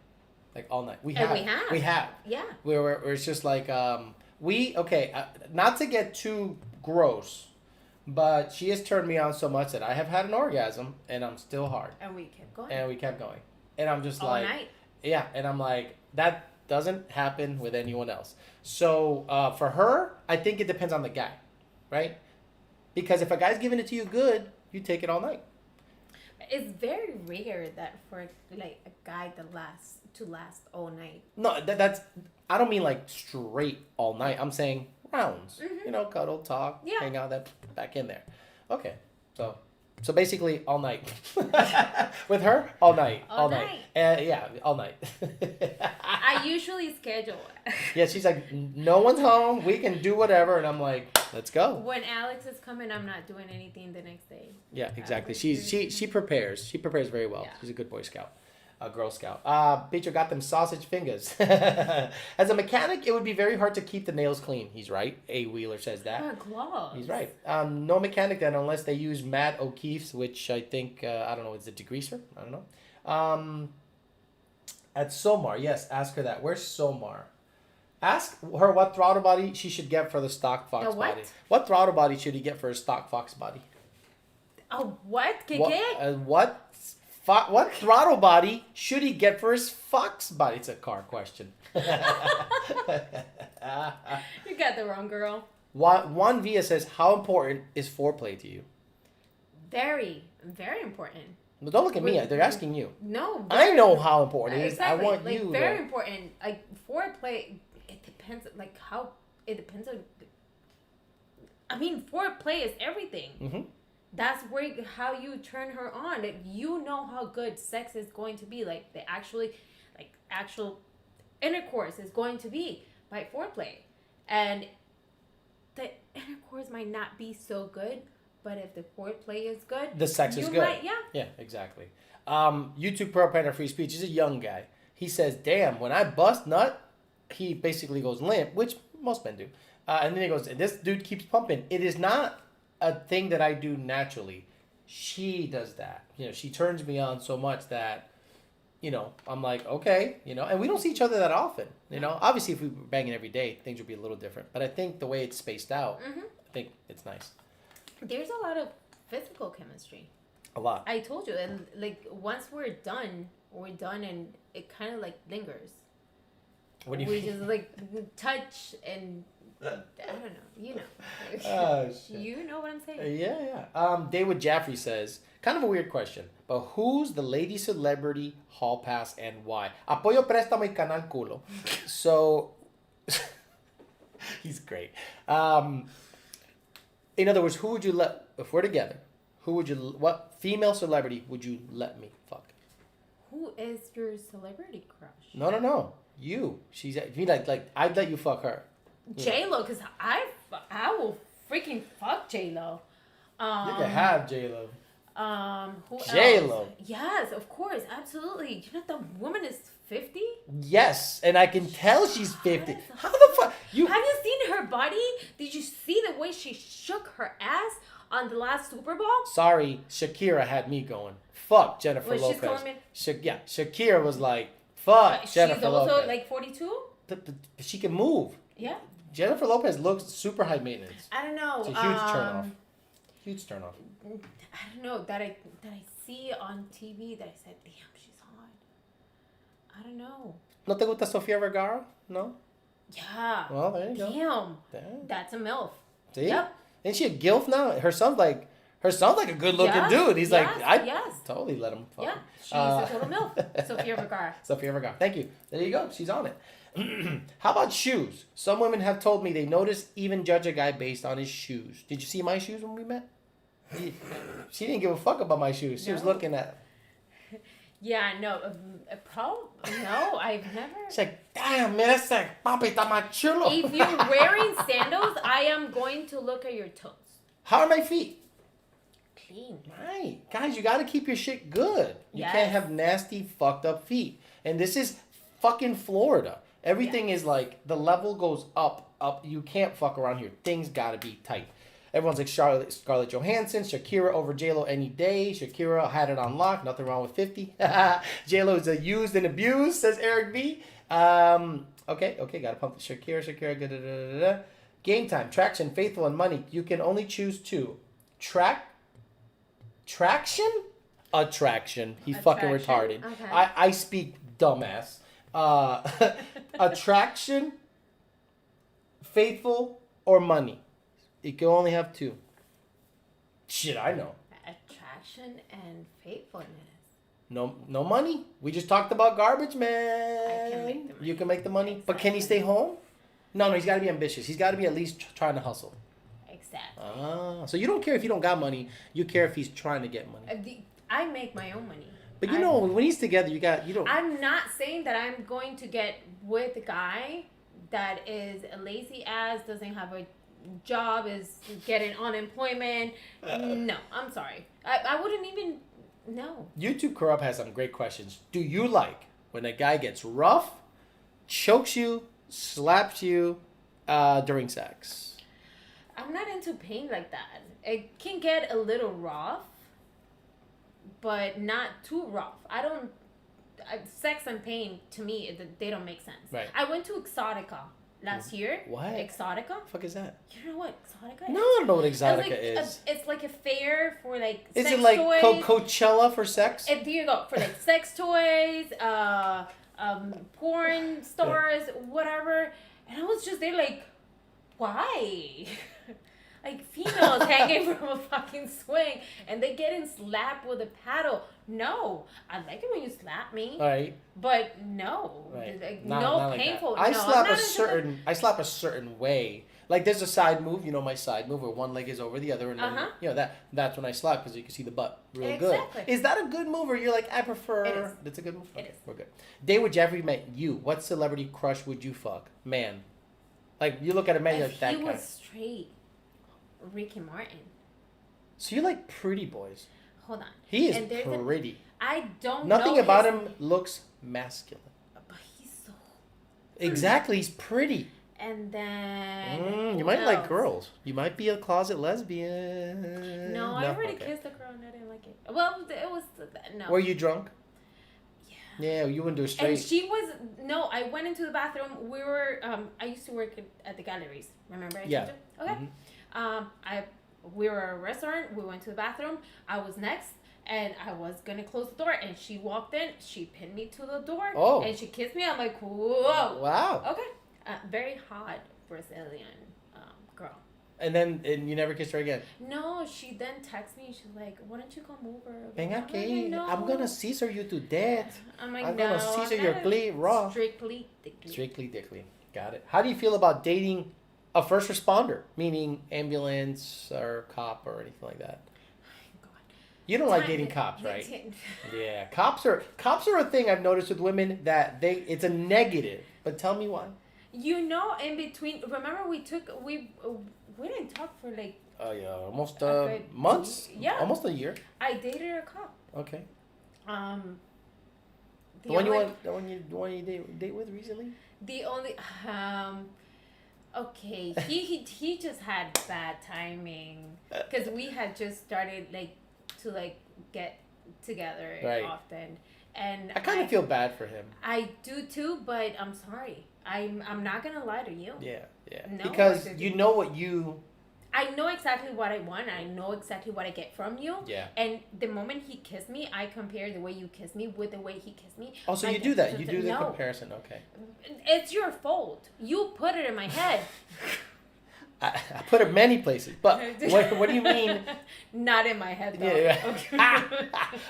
like all night. We And have. we have. Yeah. Where it's just like not to get too gross, but she has turned me on so much that I have had an orgasm and I'm still hard, And we kept going. and we kept going, and I'm just all like, night. yeah, and I'm like, that doesn't happen with anyone else. So for her, I think it depends on the guy, right? Because if a guy's giving it to you good, you take it all night. It's very rare that for like a guy that lasts all night. No, that's I don't mean like straight all night. I'm saying rounds. You know, cuddle, talk, Yeah. hang out, that back in there. Okay, so basically all night with her, all night, All night. night. Yeah, all night. I usually schedule. Yeah, she's like, no one's home. We can do whatever, and I'm like, let's go. When Alex is coming, I'm not doing anything the next day. Yeah, exactly. we She prepares. She prepares very well. Yeah. She's a good Boy Scout, a Girl Scout. Peter got them sausage fingers. As a mechanic, it would be very hard to keep the nails clean. He's right. A Wheeler says that. Gloves. He's right. No mechanic then, unless they use Matt O'Keefe's, which I think I don't know. Is it degreaser? I don't know. At Somar, yes. Ask her that. Where's Somar? Ask her what throttle body she should get for the stock Fox The what? body. What throttle body should he get for his stock Fox body? Oh, what? ¿Qué, What, qué? what throttle body should he get for his Fox body? It's a car question. You got the wrong girl. Juan Villa says, how important is foreplay to you? Very, very important. Well, don't look at me. They're asking you. No. I know how important it is. Exactly. I want like, you very to... important. Like foreplay, it depends. Like how it depends on. I mean, foreplay is everything. Mm-hmm. That's where how you turn her on. Like, you know how good sex is going to be. Like the actual intercourse is going to be by foreplay. And the intercourse might not be so good, but if the foreplay is good, the sex is good. Yeah. Yeah, exactly. YouTube Pro Panda Free Speech is a young guy. He says, damn, when I bust nut, he basically goes limp, which most men do. And then he goes, this dude keeps pumping. It is not a thing that I do naturally. She does that. She turns me on so much that, I'm like, okay, and we don't see each other that often. Obviously if we were banging every day, things would be a little different. But I think the way it's spaced out, I think it's nice. There's a lot of physical chemistry. A lot. I told you, and like once we're done, and it kind of like lingers. What do you we mean? just like touch and I don't know, Oh, shit. You know what I'm saying? Yeah. David Jaffrey says, kind of a weird question, but who's the lady celebrity hall pass and why? Apoyo préstamo y canal culo. So, he's great. In other words, who would you let, if we're together, what female celebrity would you let me fuck? Who is your celebrity crush? No. You. She's, if you like, I'd let you fuck her. J-Lo, because I will freaking fuck J-Lo. You can have J-Lo. Who J-Lo. else? Yes, of course, absolutely. You know the woman is 50? Yes, and I can tell she's 50. Yes. How the fuck? Have you seen her body? Did you see the way she shook her ass on the last Super Bowl? Sorry, Shakira had me going. Fuck Jennifer Wait, she's Lopez. calling me- Shakira was like, fuck Jennifer She's also Lopez. like 42? But she can move. Yeah. Jennifer Lopez looks super high maintenance. I don't know. It's a huge turnoff. Huge turnoff. I don't know that I see on TV that I said, damn, she's hot. I don't know. ¿No te gusta Sofia Vergara? No? Yeah. Well, there you go. Damn. Damn. That's a MILF. See? Yep. Isn't she a gilf now? Her son's like a good looking Yes, dude. He's yes, like, I yes. totally let him fuck. Yeah. him. She's a total MILF. Sophia Vergara. Sofia Vergara. Thank you. There you go. She's on it. How about shoes? Some women have told me they notice even judge a guy based on his shoes. Did you see my shoes when we met? She didn't give a fuck about my shoes. She was No. looking at. Yeah, no. No, I've never. She's like, damn, mira ese papi está más chulo. If you're wearing sandals, I am going to look at your toes. How are my feet? Clean. Right. Guys, you got to keep your shit good. You Yes. can't have nasty, fucked up feet. And this is fucking Florida. Everything is like, the level goes up. You can't fuck around here. Things got to be tight. Everyone's like Scarlett Johansson, Shakira over J-Lo any day. Shakira had it on lock. Nothing wrong with 50. J-Lo is used and abused, says Eric B. Okay, got to pump the Shakira. Da. Game time, traction, faithful, and money. You can only choose two. Traction? Attraction. He's fucking Attraction? retarded. Okay. I speak dumbass. Attraction, faithful, or money. You can only have two. Shit, I know. Attraction and faithfulness. No money. We just talked about garbage, man. I can make the money. You can make the money, Exactly. but can he stay home? No, he's got to be ambitious. He's got to be at least trying to hustle. Exactly. So you don't care if you don't got money. You care if he's trying to get money. I make my own money. But you know, when he's together, you don't. I'm not saying that I'm going to get with a guy that is a lazy ass, doesn't have a job, is getting unemployment. No, I'm sorry. I wouldn't even. No. YouTube Corrupt has some great questions. Do you like when a guy gets rough, chokes you, slaps you during sex? I'm not into pain like that. It can get a little rough, but not too rough. Sex and pain, to me, they don't make sense. Right. I went to Exotica last year. What? Exotica? What the fuck is that? You know what Exotica No, is? I don't know what It's Exotica like is. it's like a fair for like Is sex it like toys. Coachella for sex? There you go, for like sex toys, porn stars, whatever. And I was just there like, why? Like females hanging from a fucking swing and they getting slapped with a paddle. No, I like it when you slap me, All right. but no, Right. like, Not no like that. painful. I no, slap I'm a not into certain. I slap a certain way. Like there's a side move, you know, my side move where one leg is over the other, and then, Uh-huh. you know that's when I slap because you can see the butt real Exactly. good. Is that a good move, or you're like I prefer? It is. That's a good move. It Okay, is. we're good. Day with Jeffrey met you. What celebrity crush would you fuck, man? Like you look at a man, you're If like that he guy. was straight, Ricky Martin. So you like pretty boys. Hold on. He is And there's a- pretty. I don't Nothing know about his- him looks masculine. But he's so. Exactly, he's pretty. And then. You who might like else? girls. You might be a closet lesbian. No, I already Okay. kissed a girl and I didn't like it. Well, it was no. Were you drunk? Yeah. Yeah, you wouldn't do it straight. And she was no. I went into the bathroom. We were. I used to work at the galleries. Remember? Yeah. Told you? Okay. Mhm. We were at a restaurant. We went to the bathroom. I was next, and I was gonna close the door, and she walked in. She pinned me to the door. Oh. And she kissed me. I'm like, whoa. Wow. Okay. Very hot Brazilian girl. And you never kissed her again. No, she then texted me. She's like, "Why don't you come over?" Ven I'm like, aquí. "No." I'm gonna Caesar you to death. I'm like, I'm no. gonna Caesar your not clit raw. Strictly. Dickly. Strictly dickly. Got it. How do you feel about dating a first responder, meaning ambulance or cop or anything like that? God. You don't like dating cops, right? Yeah, cops are a thing I've noticed with women that it's a negative. But tell me why. You know, in between, remember we didn't talk for like, Yeah, almost a good months. yeah. Almost a year. I dated a cop. Okay. The The one only, you date with recently? the only, okay, he just had bad timing because we had just started to get together Right. often, and I kind of feel bad for him. I do too, but I'm sorry. I'm not gonna lie to you. Yeah, yeah. No, Because I didn't. you know what you. I know exactly what I want. I know exactly what I get from you. Yeah. And the moment he kissed me, I compare the way you kiss me with the way he kissed me. Oh, so I you get do that. to- You do the no. comparison. Okay. It's your fault. You put it in my head. I put it many places, but what do you mean? Not in my head, though. Yeah. Okay.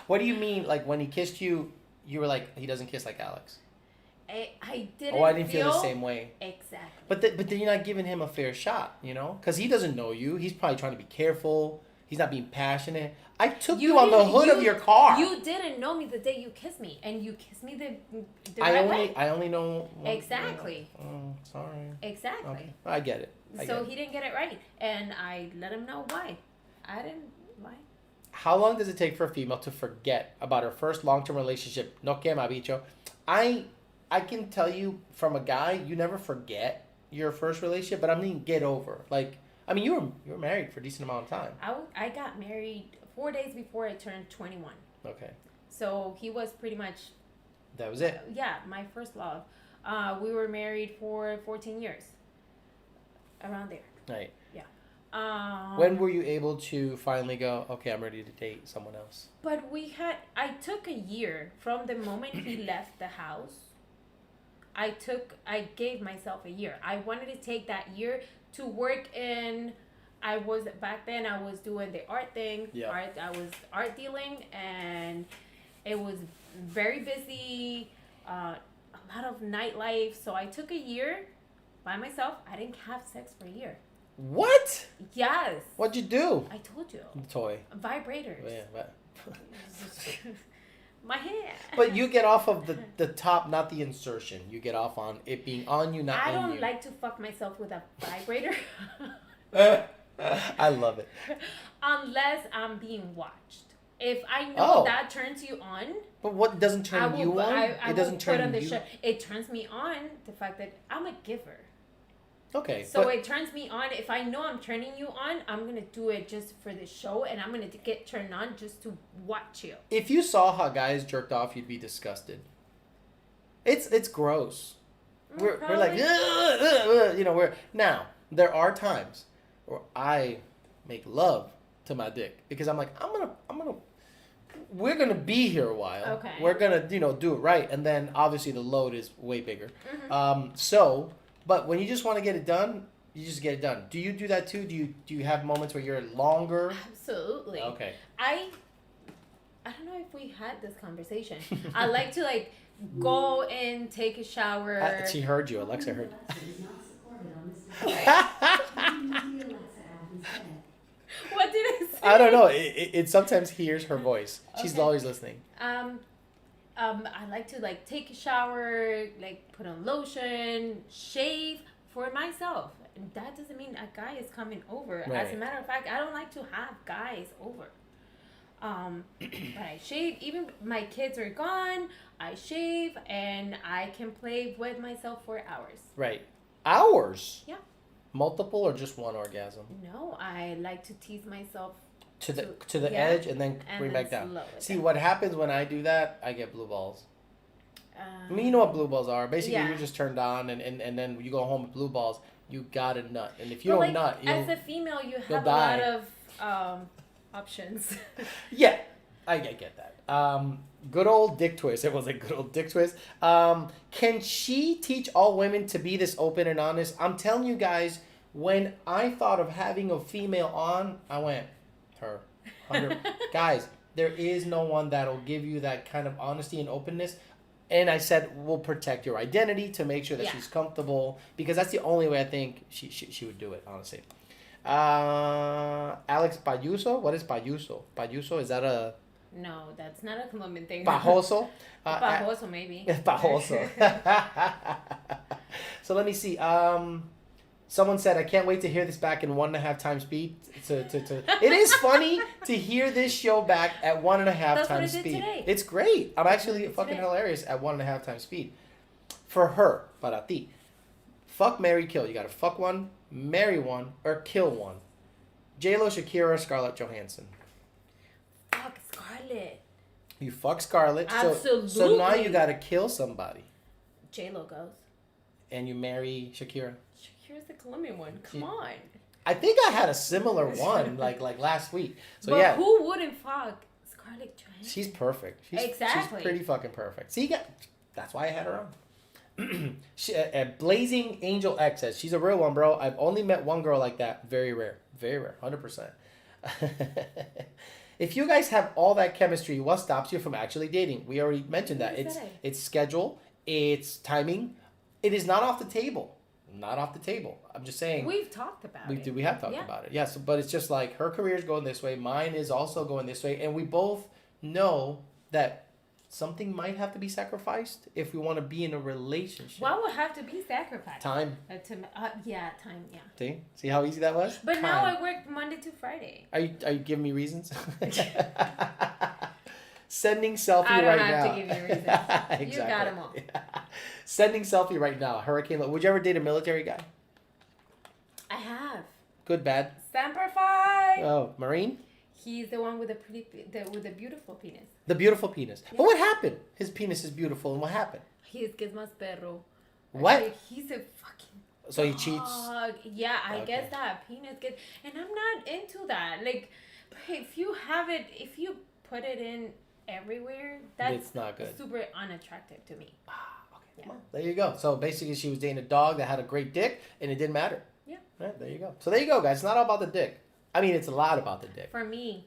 What do you mean? Like when he kissed you, you were like, he doesn't kiss like Alex. I didn't. Oh, I didn't feel the same way. Exactly. But then you're not giving him a fair shot, you know? Because he doesn't know you. He's probably trying to be careful. He's not being passionate. I took you on the didn't- hood of your car. You didn't know me the day you kissed me, and you kissed me the I right only way. I only know one, Exactly. Oh, sorry. Exactly. Okay. I get it. So he didn't get it right, and I let him know why. I didn't lie. How long does it take for a female to forget about her first long-term relationship? No quema, bicho. I can tell you from a guy, you never forget your first relationship, but I mean get over. Like, I mean, you were married for a decent amount of time. I got married 4 days before I turned 21. Okay. So he was pretty much, That was it. yeah, my first love. We were married for 14 years. Around there. Right. Yeah. When were you able to finally go, okay, I'm ready to date someone else? But I took a year from the moment he left the house. I gave myself a year. I wanted to take that year to work in, back then I was doing the art thing. Yeah. I was art dealing, and it was very busy, a lot of nightlife. So I took a year by myself. I didn't have sex for a year. What? Yes. What'd you do? I told you. Toy. Vibrators. Yeah, but My hand. but you get off of the top, not the insertion. You get off on it being on you, not I in don't you. like to fuck myself with a vibrator I love it. unless I'm being watched. If I know Oh. that turns you on, But what doesn't I turn will. you on? I It will doesn't put turn on the you. show. It turns me on the fact that I'm a giver. Okay. So but it turns me on. If I know I'm turning you on, I'm gonna do it just for the show, and I'm gonna get turned on just to watch you. if you saw how guys jerked off, you'd be disgusted. It's gross. We're like, Probably. you know, now there are times where I make love to my dick because I'm like, we're gonna be here a while. Okay. We're gonna, do it right, and then obviously the load is way bigger. Mhm. But when you just want to get it done, you just get it done. Do you do that too? Do you have moments where you're longer? Absolutely. Okay. I don't know if we had this conversation. I like to go and take a shower. She heard you. Alexa heard. Is not supported on this What did I say? I don't know. It sometimes hears her voice. She's Okay. always listening. I like to like take a shower, like put on lotion, shave for myself. And that doesn't mean a guy is coming over. As a Right. matter of fact, I don't like to have guys over. But I shave. Even my kids are gone. I shave and I can play with myself for hours. Right. Hours. Yeah. Multiple or just one orgasm? No, I like to tease myself To the To- to the yeah. edge and then and bring then back down. slow it See down. what happens when I do that? I get blue balls. I mean, you know what blue balls are. Basically, Yeah. you're just turned on, and then you go home with blue balls. You got a nut, and if you But don't like, nut, as you a female, you you'll have a lot die. of options. yeah, I get that. Good old dick twist. It was a good old dick twist. Can she teach all women to be this open and honest? I'm telling you guys, when I thought of having a female on, I went, her. 100. Guys, there is no one that'll give you that kind of honesty and openness. And I said, we'll protect your identity to make sure that Yeah. she's comfortable, because that's the only way I think she would do it, honestly. Alex Payuso? What is Payuso? Payuso, is that a No, that's not a Colombian thing. pajoso? Pajoso, maybe. Pajoso. So let me see. Someone said, I can't wait to hear this back in 1.5 times speed. It is funny to hear this show back at 1.5 That's what I times did speed. today. It's great. I'm actually what I did fucking today. hilarious at 1.5 times speed. For her, para ti. Fuck, marry, kill. You gotta fuck one, marry one, or kill one. J-Lo, Shakira, Scarlett Johansson. Fuck Scarlett. You fuck Scarlett. So now Absolutely. you gotta kill somebody. J-Lo goes. And you marry Shakira. Shakira's the Colombian one. Come She- on. I think I had a similar one like last week. So but yeah, who wouldn't fuck Scarlett Johansson? she's perfect. She's Exactly. pretty fucking perfect. See, that's why I had her on. Blazing Angel X says she's a real one, bro. I've only met one girl like that. Very rare. Very rare. 100%. If you guys have all that chemistry, what stops you from actually dating? We already mentioned that. What It's did I say? it's schedule. It's timing. It is not off the table. Not off the table. I'm just saying. We've talked about it. We have talked Yeah. about it. Yes, but it's just like her career is going this way, mine is also going this way, and we both know that something might have to be sacrificed if we want to be in a relationship. What would have to be sacrificed? Time. Yeah, time, yeah. See how easy that was? But now Time. I work Monday to Friday. Are you giving me reasons? Sending selfie I don't right have now. to give you reasons. Exactly. You got 'em all. Sending selfie right now. Hurricane. Would you ever date a military guy? I have. Good, bad. Semper Fi. Oh, Marine. He's the one with with the beautiful penis. The beautiful penis. But what happened? His penis is beautiful, and what happened? He's que es más perro. What? Like, he's a fucking So he cheats. dog. Yeah, I Okay. guess that penis gets, and I'm not into that. Like, if you have it, if you put it in everywhere, that's It's not good. super unattractive to me. Okay. Yeah. Well, there you go. So basically, she was dating a dog that had a great dick, and it didn't matter. Yeah. Right, there you go. So there you go, guys. It's not all about the dick. I mean, it's a lot about the dick. For me,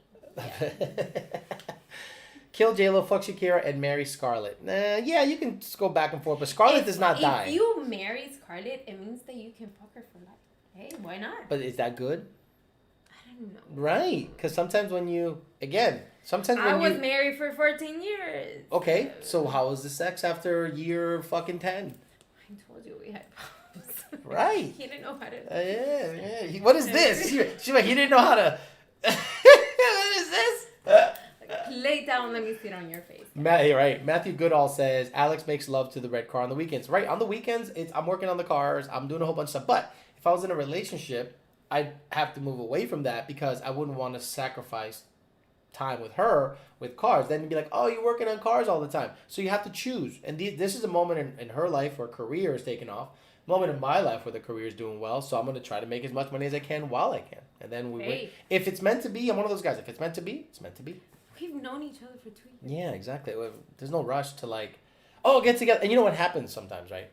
Kill J-Lo, fuck Shakira, and marry Scarlett. Yeah, you can just go back and forth, but Scarlett does not die. If you marry Scarlett, it means that you can fuck her for life. Hey, why not? But is that good? I don't know. Right. Because sometimes when you, again, sometimes I when was you... married for 14 years. Okay, so how was the sex after year fucking 10? I told you we had problems. Right. He didn't know how to. Yeah. What is this? She's like, he didn't know how to... What is this? Lay down, let me sit on your face. Right. Matthew Goodall says Alex makes love to the red car on the weekends. Right, on the weekends, I'm working on the cars. I'm doing a whole bunch of stuff. But if I was in a relationship, I'd have to move away from that because I wouldn't want to sacrifice time with her with cars. Then you'd be like, oh, you're working on cars all the time. So you have to choose. And this is a moment in her life where career is taking off. Moment in my life where the career is doing well. So I'm going to try to make as much money as I can while I can. And then Hey. if it's meant to be, I'm one of those guys. If it's meant to be, it's meant to be. We've known each other for 2 years. Yeah, exactly. There's no rush to like, oh, get together. And you know what happens sometimes, right?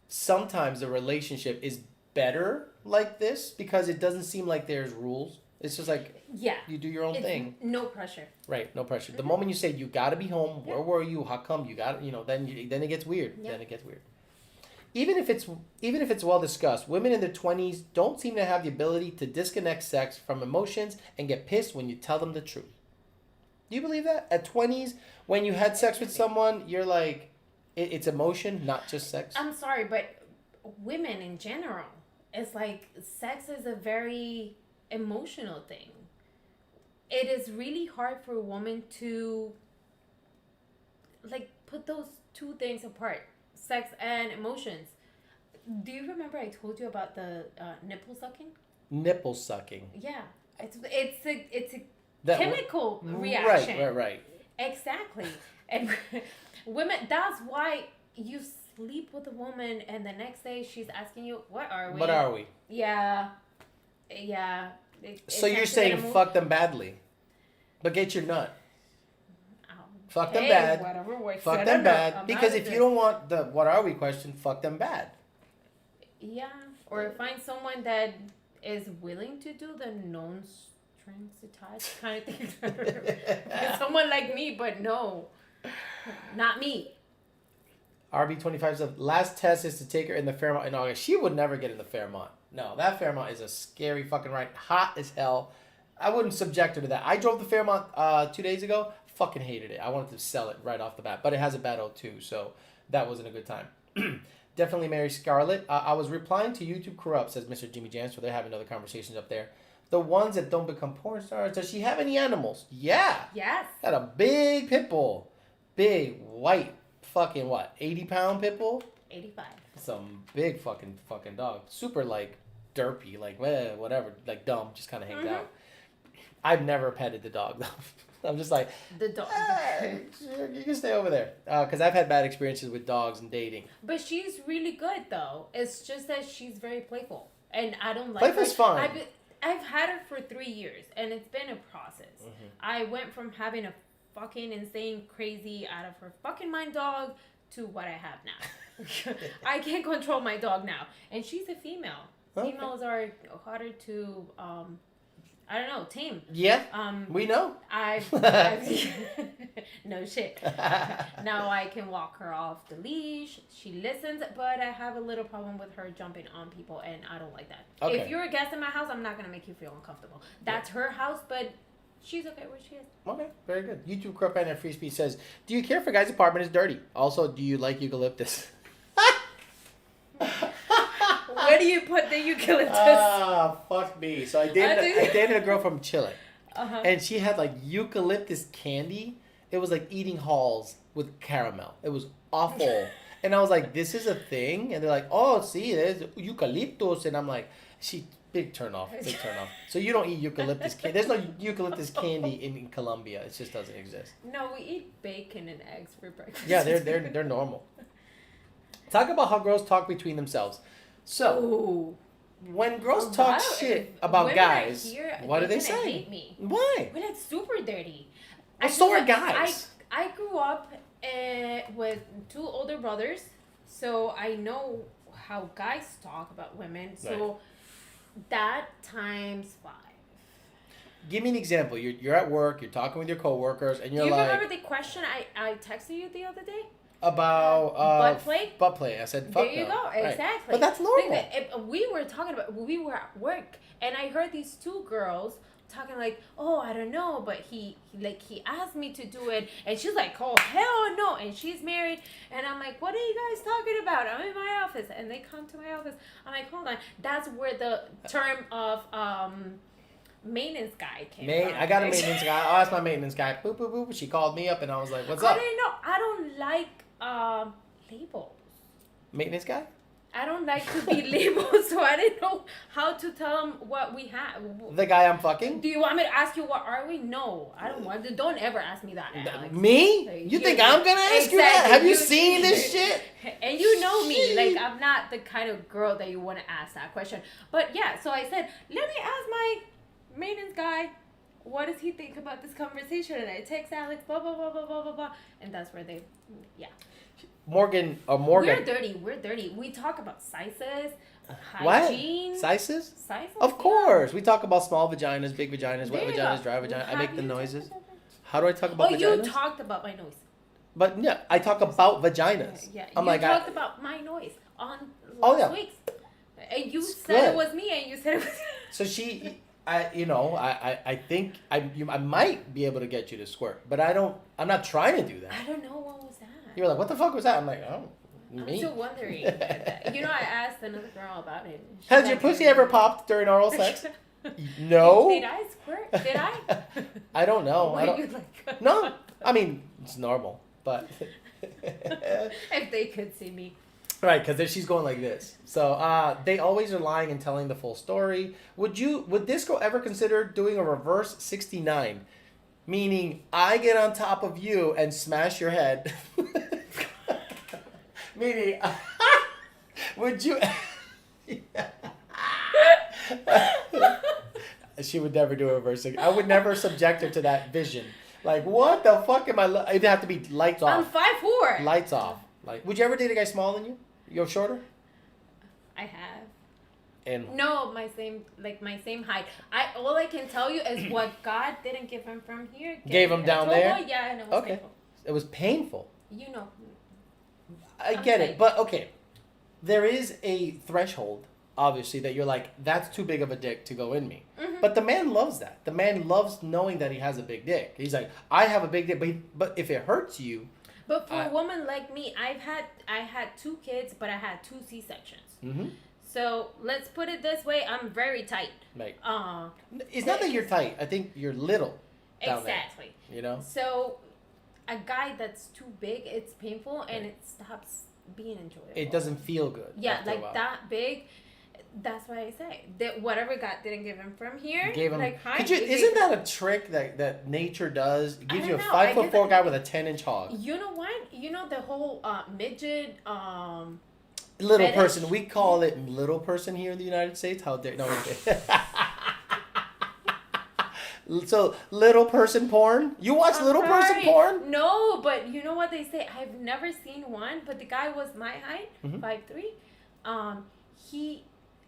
Sometimes the relationship is better like this because it doesn't seem like there's rules. It's just like Yeah. you do your own It's thing. No pressure. Right, no pressure. The moment you say you got to be home, Yeah. where were you? How come you got? Then it gets weird. Yeah. Then it gets weird. even if it's well discussed, women in their 20s don't seem to have the ability to disconnect sex from emotions and get pissed when you tell them the truth. Do you believe that? At 20s, when you had sex with someone, you're like, it's emotion, not just sex? I'm sorry, but women in general, it's like sex is a very emotional thing. It is really hard for a woman to like put those two things apart, sex and emotions. Do you remember I told you about the nipple sucking? Nipple sucking. Yeah, it's a That chemical reaction. Right. Exactly. And women, that's why you sleep with a woman and the next day she's asking you, what are we? What are we? Yeah. So you're saying fuck them badly, but get your nut. Fuck them bad. Whatever works. Fuck them bad. Because if you don't want the what are we question, fuck them bad. Yeah. Or find someone that is willing to do the non-strings attached kind of thing. Someone like me, but no. Not me. RB25 says, last test is to take her in the Fairmont in August. She would never get in the Fairmont. No, that Fairmont is a scary fucking ride. Hot as hell. I wouldn't subject her to that. I drove the Fairmont 2 days ago. Fucking hated it. I wanted to sell it right off the bat. But it has a bad O2, so that wasn't a good time. Definitely Mary Scarlett. I was replying to YouTube Corrupt, says Mr. Jimmy Jans, so they're having other conversations up there. The ones that don't become porn stars. Does she have any animals? Yeah. Yes. Got a big pit bull. Big, white, fucking what? 80-pound pit bull? 85. Some big fucking dog. Super, like, derpy. Like, whatever. Like, dumb. Just kind of hangs out. I've never petted the dog, though. I'm just like, the dog. Hey, you can stay over there. Because I've had bad experiences with dogs and dating. But she's really good, though. It's just that she's very playful. And I don't like Playful's fine. I've had her for 3 years, and it's been a process. Mm-hmm. I went from having a fucking insane, crazy, out of her fucking mind dog to what I have now. I can't control my dog now. And she's a female. Okay. Females are harder to... I don't know, tame. Yeah, we know. I've no shit. Now I can walk her off the leash. She listens, but I have a little problem with her jumping on people, and I don't like that. Okay. If you're a guest in my house, I'm not going to make you feel uncomfortable. That's her house, but she's okay where she is. Okay, very good. YouTube Crop and Free Speech says, do you care if a guy's apartment is dirty? Also, do you like eucalyptus? Where do you put the eucalyptus? Fuck me. So I dated a girl from Chile. Uh-huh. And she had like eucalyptus candy. It was like eating halls with caramel. It was awful. And I was like, this is a thing? And they're like, oh, see, there's eucalyptus. And I'm like, big turn off. So you don't eat eucalyptus candy. There's no eucalyptus candy in Colombia. It just doesn't exist. No, we eat bacon and eggs for breakfast. Yeah, they're normal. Talk about how girls talk between themselves. So, when girls talk shit about guys, what do they say? Hate me. Why? We're like super dirty. Well, so are guys. I grew up with 2 older brothers, so I know how guys talk about women. So that times 5. Give me an example. You're at work. You're talking with your coworkers, and you're like. Do you remember the question I texted you the other day? About butt play? Butt play. I said, fuck there you go. Right. Exactly. But that's normal. We were at work, and I heard these 2 girls talking like, oh, I don't know, but he asked me to do it, and she's like, oh, hell no, and she's married, and I'm like, what are you guys talking about? I'm in my office, and they come to my office. I'm like, hold on. That's where the term of maintenance guy came from. I got a maintenance guy. I'll ask my maintenance guy. Boop, boop, boop. She called me up, and I was like, what's up? I didn't know. I don't like labels. Maintenance guy? I don't like to be labeled, so I didn't know how to tell them what we have. The guy I'm fucking? Do you want me to ask you what are we? No, I don't want to. Don't ever ask me that, Alex. Me? You think I'm going to ask you that? Have you seen this shit? And you know me. Like, I'm not the kind of girl that you want to ask that question. But yeah, so I said, let me ask my maintenance guy, what does he think about this conversation? And I text Alex, blah, blah, blah, blah, blah, blah, blah. And that's where they, yeah. Morgan. We're dirty. We talk about sizes, hygiene. What? Sizes? Sizes? Of course. We talk about small vaginas, big vaginas, wet vaginas, dry vaginas. I make the noises. How do I talk about vaginas? Oh, you talked about my noise. But yeah, I talk about vaginas. Yeah, you talked about my noise. on Oh, last yeah. week's. And you It's said it good. was me, and you said it was. So I think I might be able to get you to squirt, but I'm not trying to do that. I don't know what was that. You're like, what the fuck was that? I'm like, oh, I'm me. still wondering. You know, I asked another girl about it. She's Has your like, pussy ever popped during oral sex? No. Did I squirt? Did I? I don't know. Were you like? No, I mean it's normal, but If they could see me. right, because she's going like this. So they always are lying and telling the full story. Would Disco ever consider doing a reverse 69, meaning I get on top of you and smash your head? Meaning, would you? She would never do a reverse. I would never subject her to that vision. Like, what the fuck am I? It'd have to be lights I'm off. 5'4". Lights off. Like, would you ever date a guy smaller than you? You're shorter. I have. And No, my same height. All I can tell you is what God didn't give him from here. Gave him down there? Yeah, and it was Okay. painful. it was painful. You know. I get it, but okay. There is a threshold, obviously, that you're like, that's too big of a dick to go in me. Mhm. But the man loves that. The man loves knowing that he has a big dick. He's like, I have a big dick, but if it hurts you, But for a woman like me, I had 2 kids, but I had 2 C-sections. mm-hmm, So let's put it this way: I'm very tight. like, Uh, it's not that you're tight. I think you're little down exactly. there. You know? So a guy that's too big, it's painful and it stops being enjoyable. It doesn't feel good. Yeah, after a like while. that big. That's why I say that whatever God didn't give him from here, Gave him. like hi, Isn't that a trick that nature does? It gives you a don't know. I 5'4" guess guy with a 10-inch hog. You know what? You know the whole midget. Little fetish? person. We call it little person here in the United States. How dare no? So little person porn. You watch I'm little person sorry. porn? No, but you know what they say? I've never seen one, but the guy was my height, Mhm. 5'3". He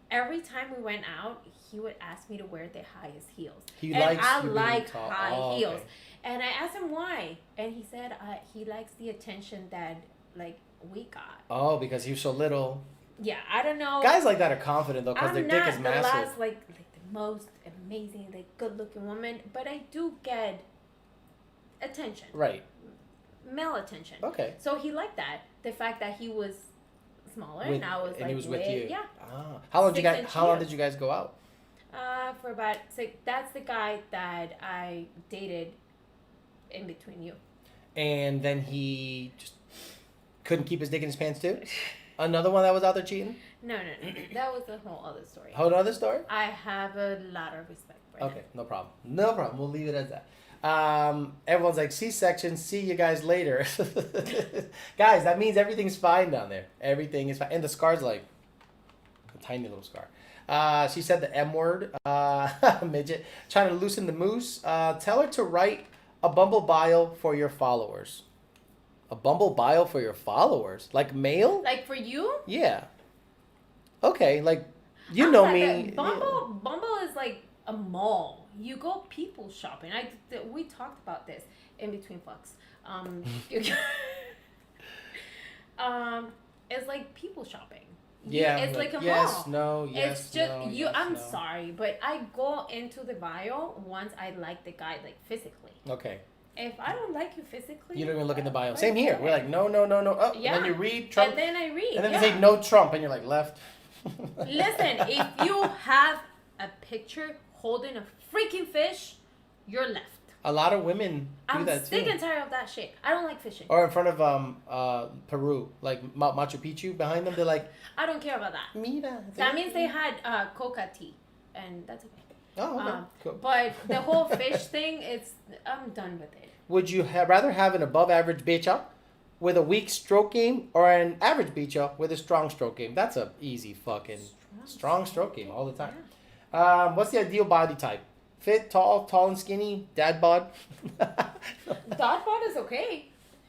every time we went out, he would ask me to wear the highest heels. He And likes I you being like tall. high Oh, heels. okay. And I asked him why, and he said he likes the attention that like we got. Oh, because he's so little. Yeah, I don't know. Guys like that are confident though, because I'm their dick not is the massive. last like the most amazing, like good looking woman, but I do get attention, Right. male attention. Okay. So he liked that. The fact that he was smaller With- and I was and like he was with way- you. Yeah. Ah. How long did you 6 guys? inch How long heels. did you guys go out? For about 6. That's the guy that I dated in between you. And then he just couldn't keep his dick in his pants too. Another one that was out there cheating. No. That was a whole other story. Whole other story. I have a lot of respect for him. Okay, no problem. No problem. We'll leave it as that. Everyone's like, C-section, see you guys later. Guys, that means everything's fine down there. Everything is fine. And the scar's like a tiny little scar. She said the M word, midget, trying to loosen the moose. Tell her to write a Bumble bio for your followers. A Bumble bio for your followers? Like mail? Like for you? Yeah. Okay, like, you I'm know like me. that. Bumble is like a mall. You go people shopping. We talked about this in between fucks. It's like people shopping. Yeah, It's like a yes, mall. no, yes, It's just no, you. yes, I'm no. sorry, but I go into the bio once I like the guy like physically. Okay. If I don't like you physically, You don't even look in the bio. why Same here. would We're I? like, no. Oh, Yeah. and then you read Trump. And then I read. And then yeah. they say no Trump, and you're like left. Listen, if you have a picture holding a freaking fish, you're left. A lot of women do I'm that sick too. and tired of that shit. I don't like fishing. Or in front of Peru, like Machu Picchu behind them, they're like, I don't care about that. mira. That means they had coca tea, and that's okay. Oh, okay. Cool. But the whole fish thing, I'm done with it. Would you rather have an above average bitch with a weak stroke game or an average bitch with a strong stroke game? That's a easy fucking strong stroke game all the time. What's the ideal body type? Fit, tall and skinny, dad bod. Dot bod is okay.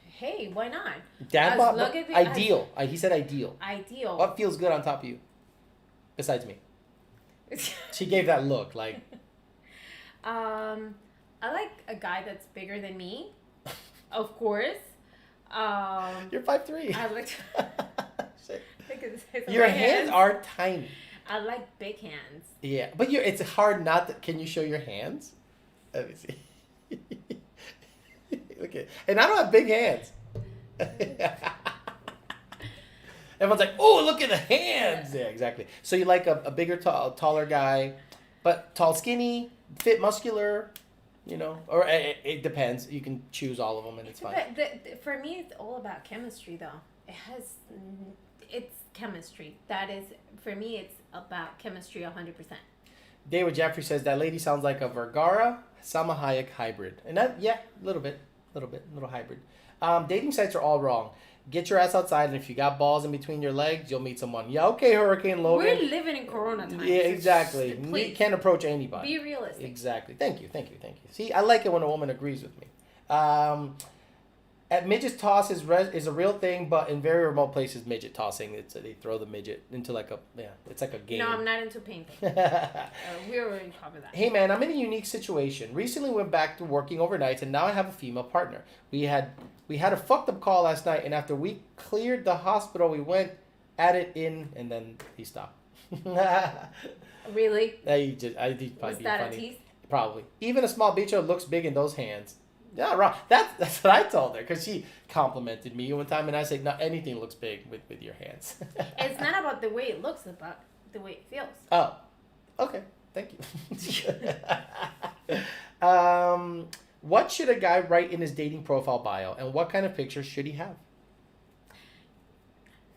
Hey, why not? Dad As bod, long but as it- ideal. He said ideal. Ideal. What feels good on top of you? Besides me. She gave that look like. I like a guy that's bigger than me, of course. You're 5'3". I like Shit. the Look at the size of Your my hands are tiny. I like big hands. Yeah, but it's hard not to. Can you show your hands? Let me see. Okay, and I don't have big hands. Everyone's like, "Oh, look at the hands!" Yeah, exactly. So you like a bigger, taller guy, but tall, skinny, fit, muscular, or it depends. You can choose all of them, and it's fine. For me, it's all about chemistry, though. It's chemistry. That is, for me, it's about chemistry 100%. David Jeffrey says that lady sounds like a Vergara Salma Hayek hybrid, and that a little hybrid. Dating sites are all wrong. Get your ass outside, and if you got balls in between your legs, you'll meet someone. Yeah, okay, Hurricane Logan. We're living in Corona times. Yeah, exactly. Please. Can't approach anybody. Be realistic. Exactly. Thank you. See, I like it when a woman agrees with me. At midget toss is a real thing, but in very remote places, midget tossing, they throw the midget into it's like a game. No, I'm not into painting. We already covered that. Hey man, I'm in a unique situation. Recently went back to working overnights, and now I have a female partner. We had a fucked up call last night, and after we cleared the hospital, we went at it and then he stopped. Really? I think Was that a tease? Probably. Even a small bicho looks big in those hands. Yeah, wrong. That's what I told her, because she complimented me one time, and I said, "No, anything looks big with your hands." It's not about the way it looks, it's about the way it feels. Oh, okay. Thank you. What should a guy write in his dating profile bio, and what kind of pictures should he have?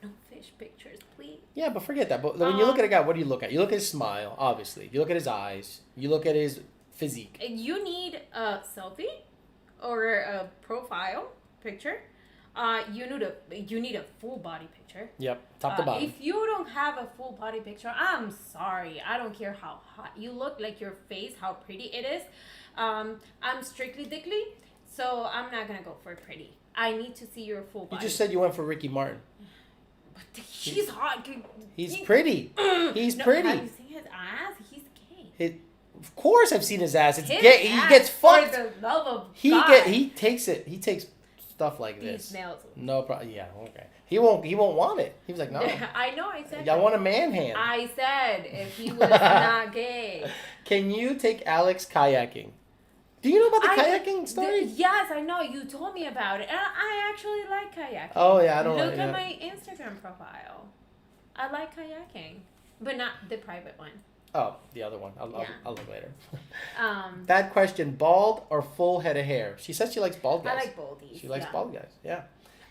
No fish pictures, please. Yeah, but forget that. But when you look at a guy, what do you look at? You look at his smile, obviously. You look at his eyes. You look at his physique. You need a selfie or a profile picture. You need a full body picture. Yep, top to bottom. If you don't have a full body picture, I'm sorry. I don't care how hot you look, like your face, how pretty it is. I'm strictly dickly, so I'm not gonna go for pretty. I need to see your full body. You just said you went for Ricky Martin. But he's hot. He's pretty. He's pretty. Have you seen his ass? He's gay. Of course, I've seen his ass. It's His gay. ass, He gets fucked. For the love of God. He takes it. He takes stuff like this. He smells. No problem. Yeah. Okay. He won't want it. He was like, no. I know. I said. I want a man hand. I said if he was not gay. Can you take Alex kayaking? Do you know about the kayaking story? Yes, I know. You told me about it. And I actually like kayaking. Oh, yeah. I don't Look at my Instagram profile. I like kayaking. But not the private one. Oh, the other one. I'll look later. Bad question. Bald or full head of hair? She says she likes bald guys. I like baldies. She likes bald guys. Yeah.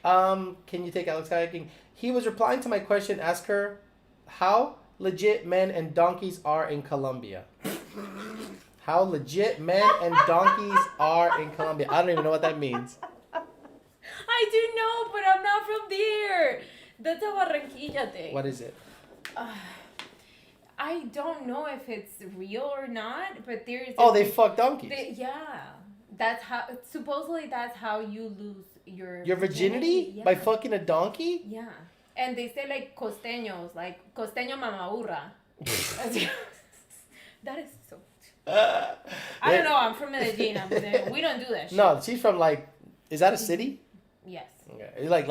Can you take Alex kayaking? He was replying to my question. Ask her how legit men and donkeys are in Colombia. How legit men and donkeys are in Colombia. I don't even know what that means. I do know, but I'm not from there. That's a Barranquilla thing. What is it? I don't know if it's real or not, but there's... They fuck donkeys. That's how... Supposedly, that's how you lose your... Your virginity? Yeah. By fucking a donkey? Yeah. And they say, like, costeños, like, costeño mamaurra. That is so... I don't know. I'm from Medellin. We don't do that shit. No, she's from, like... Is that a city? Yes. Okay. Like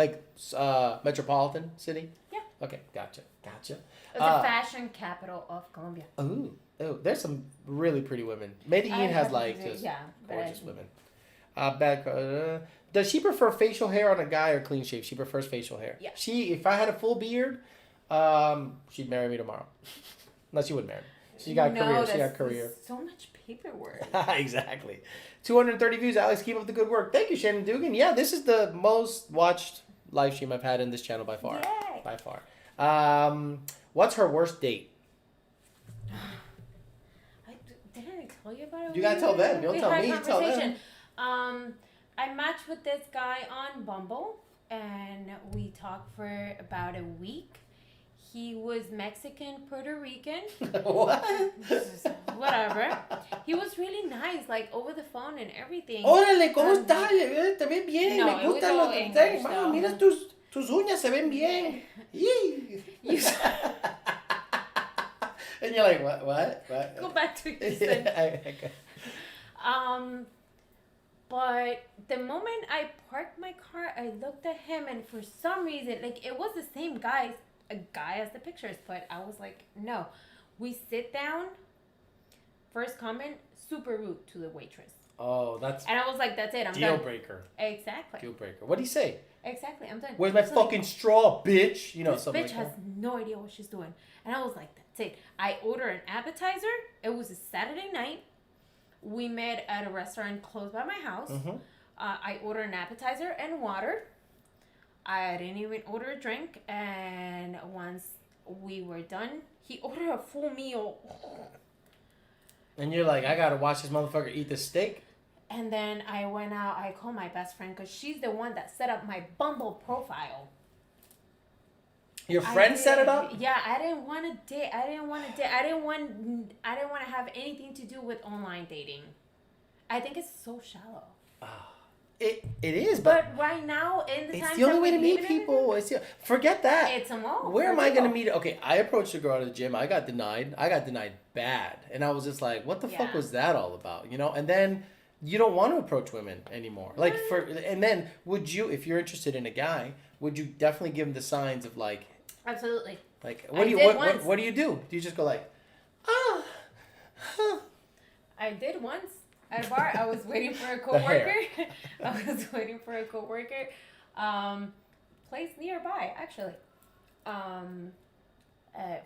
metropolitan city? Yeah. Okay, gotcha. It's the fashion capital of Colombia. Ooh, there's some really pretty women. Medellin has gorgeous women. Does she prefer facial hair on a guy or clean shave? She prefers facial hair. Yeah. If I had a full beard, she'd marry me tomorrow. No, she wouldn't marry me. She got a career. She got a career. So much paperwork. Exactly. 230 views. Alex, keep up the good work. Thank you, Shannon Dugan. Yeah, this is the most watched live stream I've had in this channel by far. Yay. By far. What's her worst date? Didn't I tell you about it? You gotta tell them. Don't tell me. Tell them. I matched with this guy on Bumble, and we talked for about a week. He was Mexican, Puerto Rican. What? Whatever. He was really nice, like over the phone and everything. Órale, ¿cómo estás? Te ves bien. No, Me gustan los English, wow, mira tus uñas se ven bien. And you're like, what? Go back to your sentence. But the moment I parked my car, I looked at him, and for some reason, like, it was the same guy a guy has the pictures, but I was like, no. We sit down. First comment, super rude to the waitress. Oh, that's And I was like, that's it. I'm deal done. breaker. Exactly. Deal breaker. What do you say? Exactly. I'm done. Where's my So, fucking straw, bitch? You know, this something bitch like has that. no idea what she's doing. And I was like, that's it. I ordered an appetizer. It was a Saturday night. We met at a restaurant close by my house. Mm-hmm. I ordered an appetizer and water. I didn't even order a drink. And once we were done, he ordered a full meal. And you're like, I gotta watch this motherfucker eat the steak. And then I went out. I called my best friend because she's the one that set up my Bumble profile. Your friend set it up? Yeah, I didn't want to date. I didn't want to have anything to do with online dating. I think it's so shallow. It is, But right now, in the it's time the only way to meet people. Forget that. It's a mall. Where am I gonna meet? Okay, I approached a girl at the gym. I got denied. Bad, and I was just like, "What the fuck was that all about?" You know. And then you don't want to approach women anymore. And then would you, if you're interested in a guy, would you definitely give him the signs of like, absolutely. like what do you what do you do? Do you just go like, ah, huh? I did once at a bar. I was waiting for a coworker. Place nearby, actually.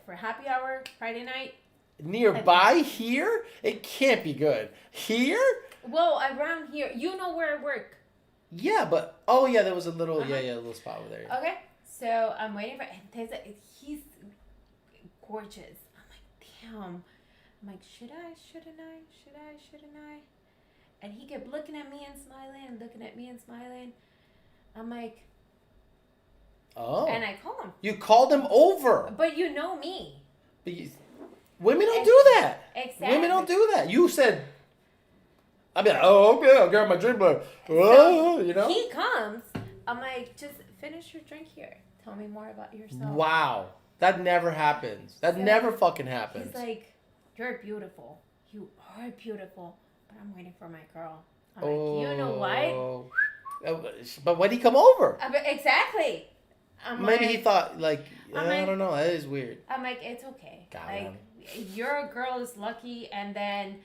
For happy hour Friday night. Nearby here? It can't be good. Here? Well, around here, you know where I work. Yeah, but there was a little a little spot over there. Okay, so I'm waiting for, and he's gorgeous. I'm like, damn. I'm like, shouldn't I? And he kept looking at me and smiling. I'm like, oh. And I call him. You called him over. But you know me. But women don't do that. Exactly. Women don't do that. You said, I'd be like, oh, okay, I'll grab my drink, but, you know? He comes. I'm like, just finish your drink here. Tell me more about yourself. Wow. That never happens. That never fucking happens. He's like, you're beautiful. You are beautiful. But I'm waiting for my girl. I'm like, you know what? But when he come over? Exactly. Maybe he thought, like, I don't know. That is weird. I'm like, it's okay. God, like, your girl is lucky. And then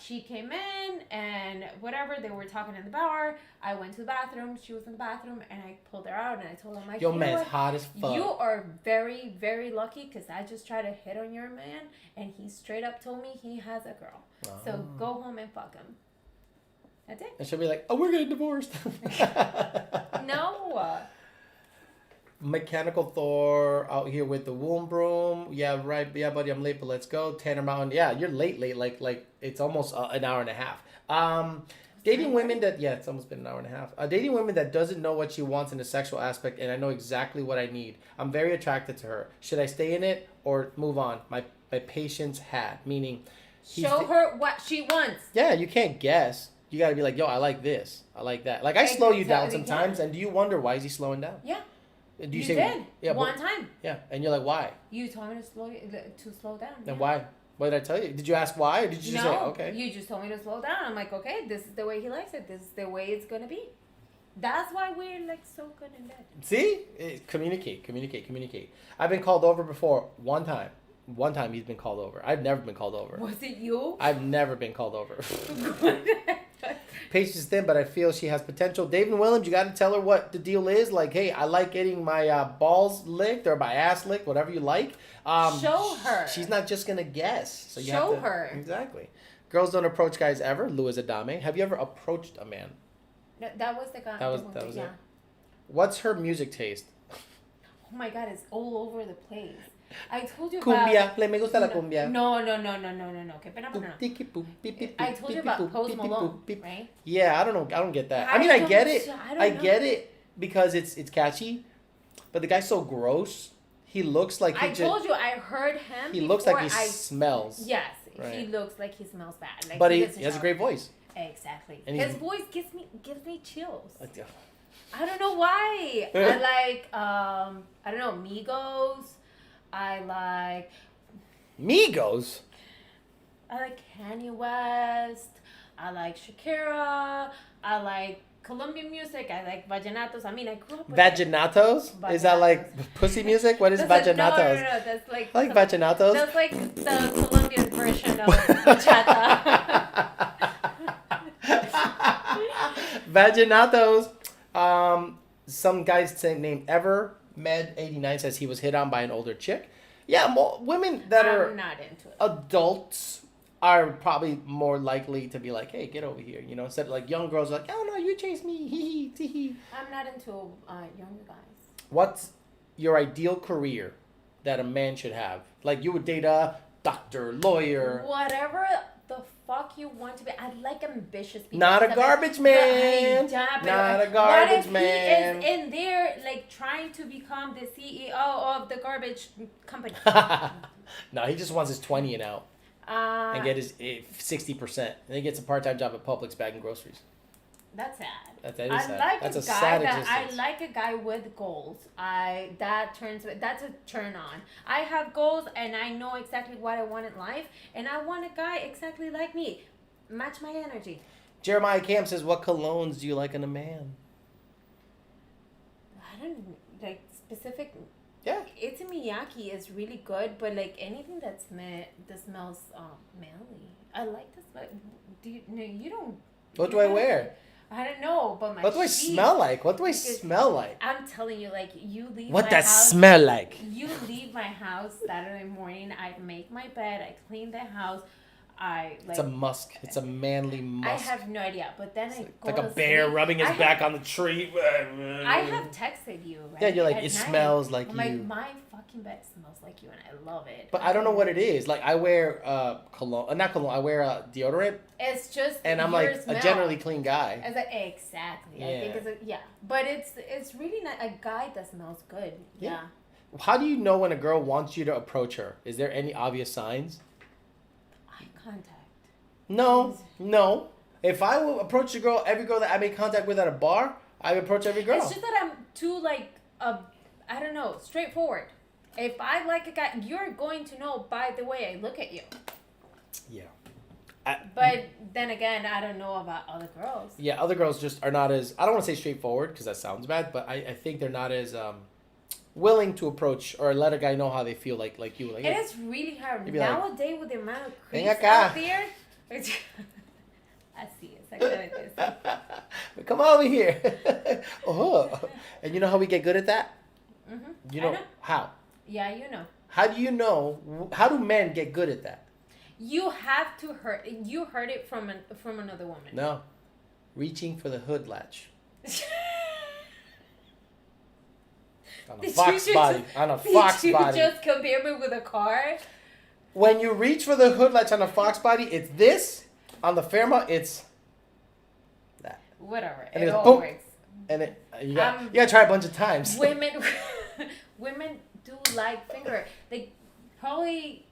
she came in and whatever. They were talking in the bar. I went to the bathroom. She was in the bathroom. And I pulled her out. And I told her, like, your man's hot as fuck. You are very, very lucky because I just tried to hit on your man. And he straight up told me he has a girl. Oh. So go home and fuck him. That's it. And she'll be like, oh, we're getting divorced. No. Mechanical Thor out here with the womb broom. Yeah, right. Yeah, buddy, I'm late, but let's go. Tanner Mountain. Yeah, you're late. Like it's almost an hour and a half. Dating women that, it's almost been an hour and a half. Dating women that doesn't know what she wants in a sexual aspect, and I know exactly what I need. I'm very attracted to her. Should I stay in it or move on? My patience had, meaning. Show her what she wants. Yeah, you can't guess. You got to be like, yo, I like this. I like that. Like, I slow you down sometimes, and do you wonder why is he slowing down? Yeah. You did. Yeah, one time. Yeah, and you're like, why? You told me to slow down. Then why? What did I tell you? Did you ask why, or did you just say, okay? You just told me to slow down. I'm like, okay, this is the way he likes it. This is the way it's going to be. That's why we're, like, so good in bed. See? Communicate. I've been called over before. One time he's been called over. I've never been called over. Was it you? I've never been called over. Patience is thin, but I feel she has potential. David Williams, you got to tell her what the deal is. Like, hey, I like getting my balls licked or my ass licked, whatever you like. Show her. She's not just going to guess. So you Show have to, her. Exactly. Girls don't approach guys ever. Louis Adame. Have you ever approached a man? No, that was the guy. That was it. What's her music taste? Oh my God, it's all over the place. I told you cumbia. about... Me gusta la cumbia. No. Okay, I told you about Post Malone, right? Yeah, I don't get that. I mean, I get it. I get it because it's catchy, but the guy's so gross. He looks like I told you, I heard him. He looks like he smells. Yes, right. He looks like he smells bad. Like but he has a great voice. Exactly. And his voice gives me chills. I don't know why. I don't know, Migos. I like Kanye West. I like Shakira. I like Colombian music. I like vallenatos. I mean, I grew up with Vaginatos? Is that like pussy music? What is vaginatos? No. That's like I like vaginatos. That's like the Colombian version of bachata. Vaginatos. Some guy named EverMed89 says he was hit on by an older chick. Yeah, women that are not into it. Adults are probably more likely to be like, hey, get over here. You know, instead of like young girls are like, oh no, you chase me. Hee hee hee. I'm not into younger guys. What's your ideal career that a man should have? Like you would date a doctor, lawyer. Whatever the fuck you want to be. I like ambitious people. Not a garbage man. Not a garbage man. What if he is in there like trying to become the CEO of the garbage company? No, he just wants his 20 and out. And get his 60%. And then he gets a part-time job at Publix bagging groceries. That's sad. That is sad. That's a sad existence. I like a guy with goals. That's a turn on. I have goals and I know exactly what I want in life, and I want a guy exactly like me. Match my energy. Jeremiah Camp says, what colognes do you like in a man? I don't like specific. Yeah. Ita Miyake is really good, but like anything that smells manly. I like this, but you don't. What do I wear? I don't know, but my. What do I smell like? What do I smell like? I'm telling you, like you leave. What my does house, smell like? You leave my house Saturday morning. I make my bed. I clean the house. It's a musk. It's a manly musk. I have no idea, but then I go like a to bear sleep. rubbing his back on the tree. I have texted you, right? Yeah, you're like, at it night. smells like I'm you. like, my fucking bed smells like you, and I love it. But I don't know what it is. Like I wear cologne, not cologne. I wear deodorant. It's just. And I'm like a generally clean guy. It's like, exactly. Yeah. I think but it's really not a guy that smells good. Yeah. How do you know when a girl wants you to approach her? Is there any obvious signs? Eye contact. No. If I will approach every girl that I make contact with at a bar, I approach every girl. It's just that I'm too I don't know, straightforward. If I like a guy, you're going to know by the way I look at you. Yeah. But then again, I don't know about other girls. Yeah, other girls just are not as, I don't want to say straightforward because that sounds bad, but I think they're not as willing to approach or let a guy know how they feel like you. Like, it is really hard. Nowadays with the amount of creeps out there. I see it. Like this. Come over here. Oh. And you know how we get good at that? Mm-hmm. You know, how? Yeah, you know. How do you know? How do men get good at that? You have to You heard it from another woman. No. Reaching for the hood latch. On a fox body. Did you just compare me with a car? When you reach for the hood latch on a Fox body, it's this. On the Fairmont, it's that. Whatever. And it it's all boom. works. And you gotta try a bunch of times. Women do like finger. Like probably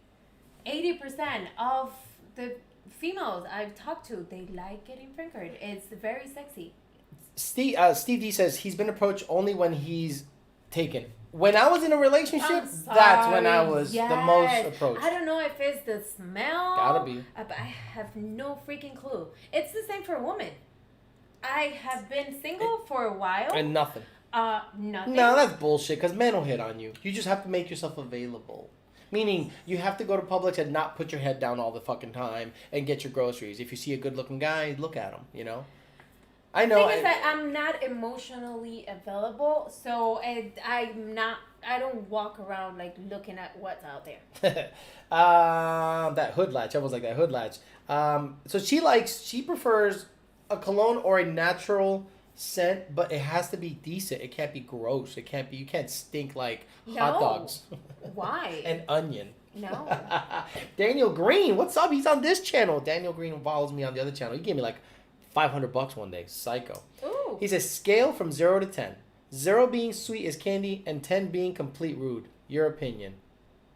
80% of the females I've talked to, they like getting fingered. It's very sexy. Steve D says he's been approached only when he's taken. When I was in a relationship, that's when I was the most approached. I don't know if it's the smell. Gotta be. But I have no freaking clue. It's the same for a woman. I have been single for a while. And nothing. Nothing. No, that's bullshit, because men will hit on you. You just have to make yourself available. Meaning, you have to go to Publix and not put your head down all the fucking time and get your groceries. If you see a good-looking guy, look at him, you know? I know. The thing is that I'm not emotionally available, so I don't walk around like looking at what's out there. That hood latch. I was like that hood latch. So she prefers a cologne or a natural scent, but it has to be decent. It can't be gross. You can't stink like hot dogs. Why? And onion. No. Daniel Green, what's up? He's on this channel. Daniel Green follows me on the other channel. He gave me like $500 one day. Psycho. Ooh. He says scale from 0 to 10. 0 being sweet as candy and 10 being complete rude. Your opinion.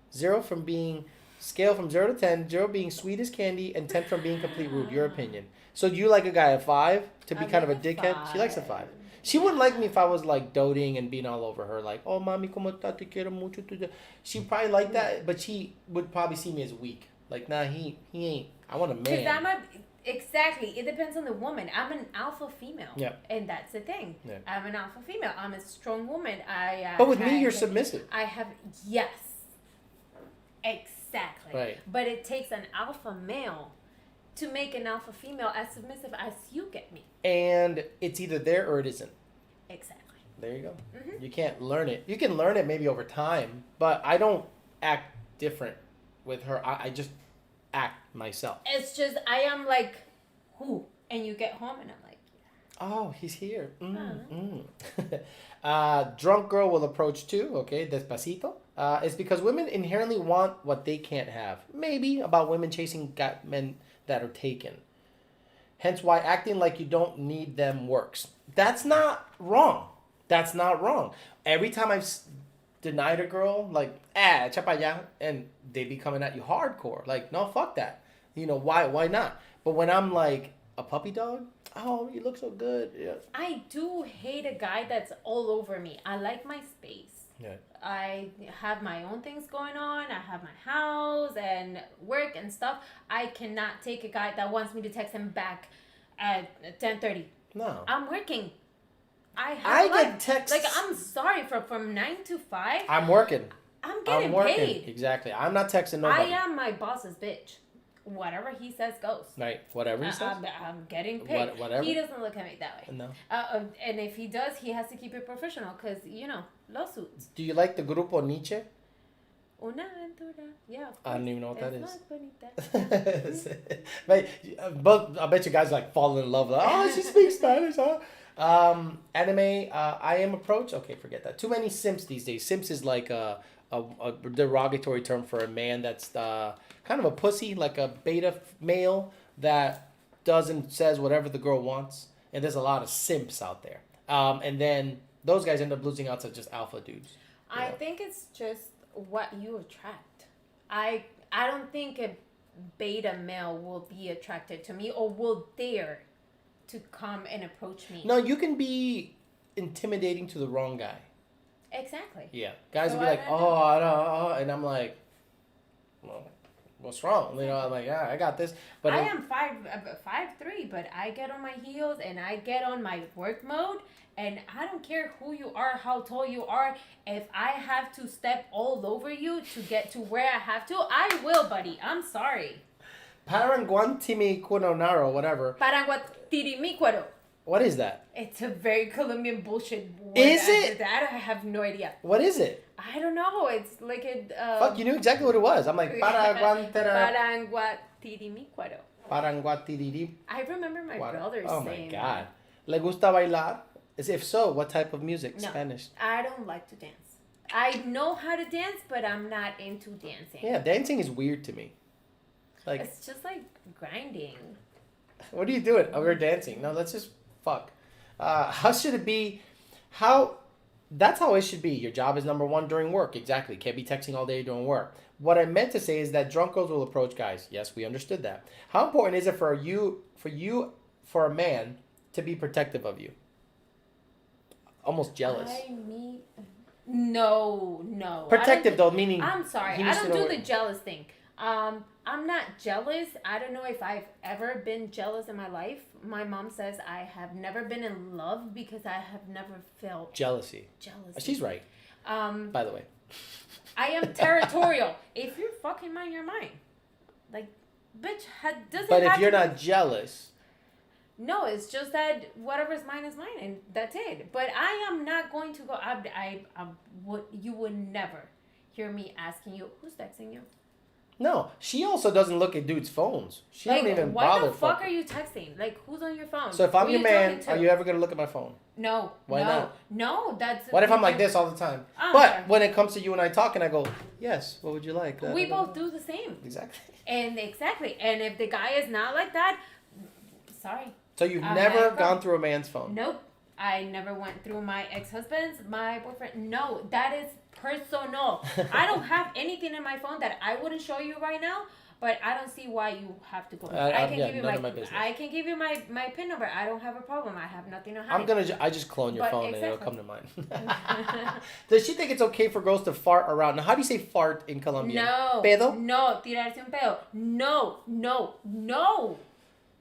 Scale from 0 to 10. 0 being sweet as candy and 10 from being complete rude. Your opinion. So do you like a guy at 5 to be kind of a dickhead? 5. She likes a 5. She wouldn't like me if I was like doting and being all over her, like, oh mami, como está, te quiero mucho. She'd probably like that, but she would probably see me as weak. Like, nah, he ain't. I want a man. Exactly. It depends on the woman. I'm an alpha female. Yeah. And that's the thing. Yeah. I'm an alpha female. I'm a strong woman. I. But with me, you're submissive. I have yes. Exactly. Right. But it takes an alpha male to make an alpha female as submissive as you get me. And it's either there or it isn't. Exactly. There you go. Mm-hmm. You can't learn it. You can learn it maybe over time, but I don't act different with her. I just act myself. It's just I am like, who? And you get home and I'm like, Oh, he's here. Drunk girl will approach too. Okay, despacito. It's because women inherently want what they can't have. Maybe about women chasing men that are taken. Hence why acting like you don't need them works. That's not wrong. That's not wrong. Every time I've denied a girl, like, echa pa allá, and they be coming at you hardcore. Like, no, fuck that. You know, why not? But when I'm like, a puppy dog? Oh, you look so good. Yeah. I do hate a guy that's all over me. I like my space. Yeah. I have my own things going on. I have my house and work and stuff. I cannot take a guy that wants me to text him back at 10:30. No. I'm working. I get texts. Like, I'm sorry, from 9 to 5. I'm working. I'm getting working. paid. Exactly. I'm not texting I nobody. am my boss's bitch. Whatever he says goes. Right. Whatever he says. I'm getting paid. Whatever. He doesn't look at me that way. No. And if he does, he has to keep it professional because, lawsuits. Do you like the Grupo Nietzsche? Una aventura. Yeah. I don't even know what that is. Más bonita. But I bet you guys like fall in love. Like, oh, she speaks Spanish, huh? Anime, I am approach. Okay, forget that. Too many simps these days. Simps is like a derogatory term for a man that's kind of a pussy, like a beta male that says whatever the girl wants. And there's a lot of simps out there. And then those guys end up losing out to just alpha dudes. I think it's just what you attract. I don't think a beta male will be attracted to me or will dare to come and approach me. No, you can be intimidating to the wrong guy. Exactly. Yeah. Guys So will be like, I don't, and I'm like, well, what's wrong? I'm like, yeah, I got this. But I am 5'3", but I get on my heels and I get on my work mode, and I don't care who you are, how tall you are. If I have to step all over you to get to where I have to, I will, buddy. I'm sorry. Paranguantimiquinonaro, whatever. Paranguatirimicuaro. What is that? It's a very Colombian bullshit word. Is it? That I have no idea. What is it? I don't know. It's like a... Fuck, you knew exactly what it was. I'm like, Paranguatirimicuaro. Paranguatiriri. I remember my brother Oh saying my God. Le gusta bailar? If so, what type of music? No, Spanish. I don't like to dance. I know how to dance, but I'm not into dancing. Yeah, dancing is weird to me. Like, It's just like grinding. what are you doing? Oh, we're dancing. No, let's just fuck. How should it be? That's how it should be. Your job is number one during work. Exactly. Can't be texting all day during work. What I meant to say is that drunk girls will approach guys. Yes, we understood that. How important is it for a man to be protective of you? Almost jealous. No. Protective though, meaning I'm sorry. I don't do the jealous thing. I'm not jealous. I don't know if I've ever been jealous in my life. My mom says I have never been in love because I have never felt jealousy. She's right. By the way. I am territorial. If you're fucking mine, you're mine. Like, bitch, But if you're not jealous. No, it's just that whatever's mine is mine, and that's it. But I am not going to go. You would never hear me asking you, who's texting you? No, she also doesn't look at dudes' phones. She doesn't even bother. Why the fuck are you texting? Like, who's on your phone? So if I'm your man, are you ever gonna look at my phone? No. Why not? No, that's. What if I'm like this all the time? But when it comes to you and I talking, I go, yes. What would you like? We both do the same. Exactly. And if the guy is not like that, sorry. So you've never gone through a man's phone? Nope. I never went through my ex-husband's, my boyfriend. No, that is personal. I don't have anything in my phone that I wouldn't show you right now, but I don't see why you have to go. I can give you I can give you my PIN number. I don't have a problem. I have nothing to hide. I just clone your phone and it'll come to mine. Does she think it's okay for girls to fart around? Now, how do you say fart in Colombian? No. Pedo? No. Tirarse un pedo. No.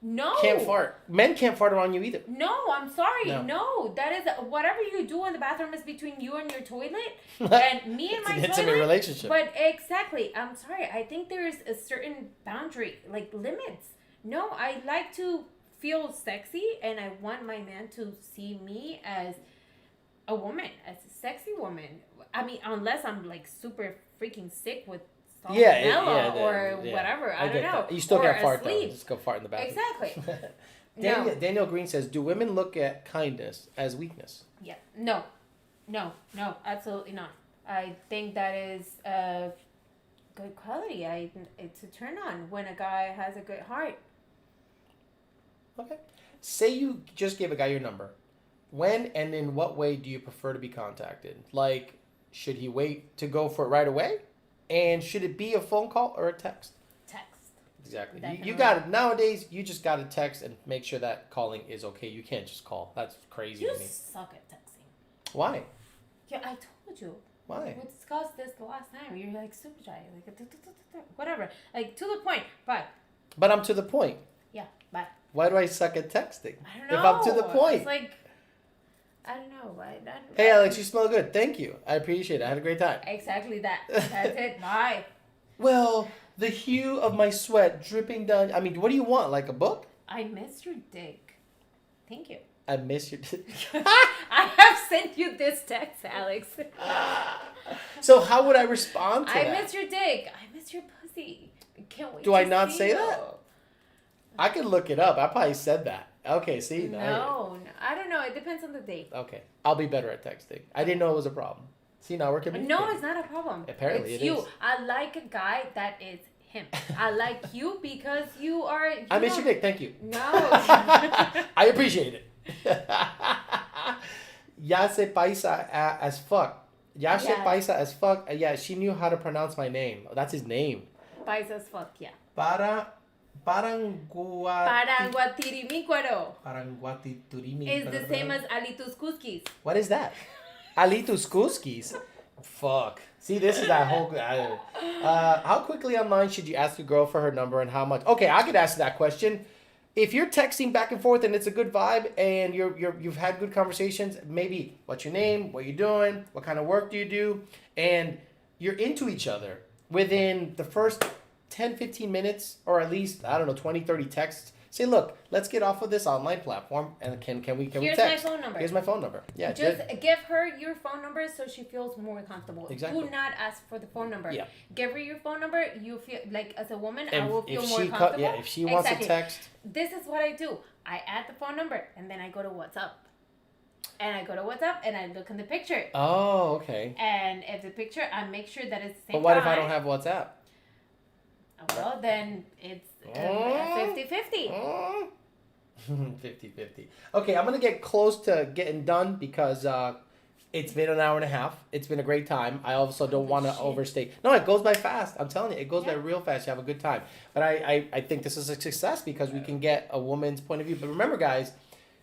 No. Can't fart. Men can't fart around you either. No, I'm sorry. No. No, that is whatever you do in the bathroom is between you and your toilet, and me and It's my an toilet. intimate relationship. But exactly, I'm sorry. I think there is a certain boundary, like limits. No, I like to feel sexy, and I want my man to see me as a woman, as a sexy woman. I mean, unless I'm like super freaking sick with salmonella or whatever. I don't know. That. You still or can't fart asleep. though. Just go fart in the bathroom. Exactly. Daniel Green says, "Do women look at kindness as weakness?" Yeah. No, absolutely not. I think that is a good quality. It's a turn on when a guy has a good heart. Okay. Say you just gave a guy your number. When and in what way do you prefer to be contacted? Like, should he wait to go for it right away? And should it be a phone call or a text? Text. Exactly. Definitely. You got it. Nowadays, you just got to text and make sure that calling is okay. You can't just call. That's crazy You to me. suck at texting. Why? Yeah, I told you. Why? We discussed this the last time. You're like super shy, like whatever, like to the point. Bye. But I'm to the point. Yeah. Bye. Why do I suck at texting? I don't know. If I'm to the point. It's like, I don't know. Hey, Alex, you smell good. Thank you. I appreciate it. I had a great time. Exactly that. That's it. Bye. Well, the hue of my sweat dripping down. I mean, what do you want? Like a book? I miss your dick. Thank you. I miss your. I have sent you this text, Alex. So how would I respond to that? I miss your dick. I miss your pussy. I can't wait. Do to I not see say you. that? I can look it up. I probably said that. Okay, see? No, I don't know. It depends on the date. Okay, I'll be better at texting. I didn't know it was a problem. See, now we're communicating. No, it's not a problem. Apparently it's it you. is. I like a guy that is him. I like you because you are. I miss your dick. Thank you. No. I appreciate it. Ya se paisa as fuck. Ya se paisa as fuck. Yeah, she knew how to pronounce my name. That's his name. Paisa as fuck, yeah. Paranguatirimicuero. It's the same as Alitus Kuskis. What is that? Alitus Kuskis? Fuck. See, this is that whole. How quickly online should you ask a girl for her number and how much? Okay, I could ask that question. If you're texting back and forth and it's a good vibe and you've had good conversations, maybe what's your name, what you doing, what kind of work do you do, and you're into each other within the first 10, 15 minutes, or at least, I don't know, 20, 30 texts. Say, look, let's get off of this online platform and can we text? Here's my phone number. Here's my phone number. Yeah. Just give her your phone number so she feels more comfortable. Exactly. Do not ask for the phone number. Yeah. Give her your phone number. You feel like as a woman, And I will feel more if comfortable. she wants to text. This is what I do. I add the phone number and then I go to WhatsApp. And I go to WhatsApp and I look in the picture. Oh, okay. And if the picture, I make sure that it's the same But what guy. if I don't have WhatsApp? Well, then it's 50-50. 50-50. Okay, I'm going to get close to getting done because it's been an hour and a half. It's been a great time. I also don't want to overstay. No, it goes by fast. I'm telling you, it goes by real fast. You have a good time. But I think this is a success because we can get a woman's point of view. But remember, guys,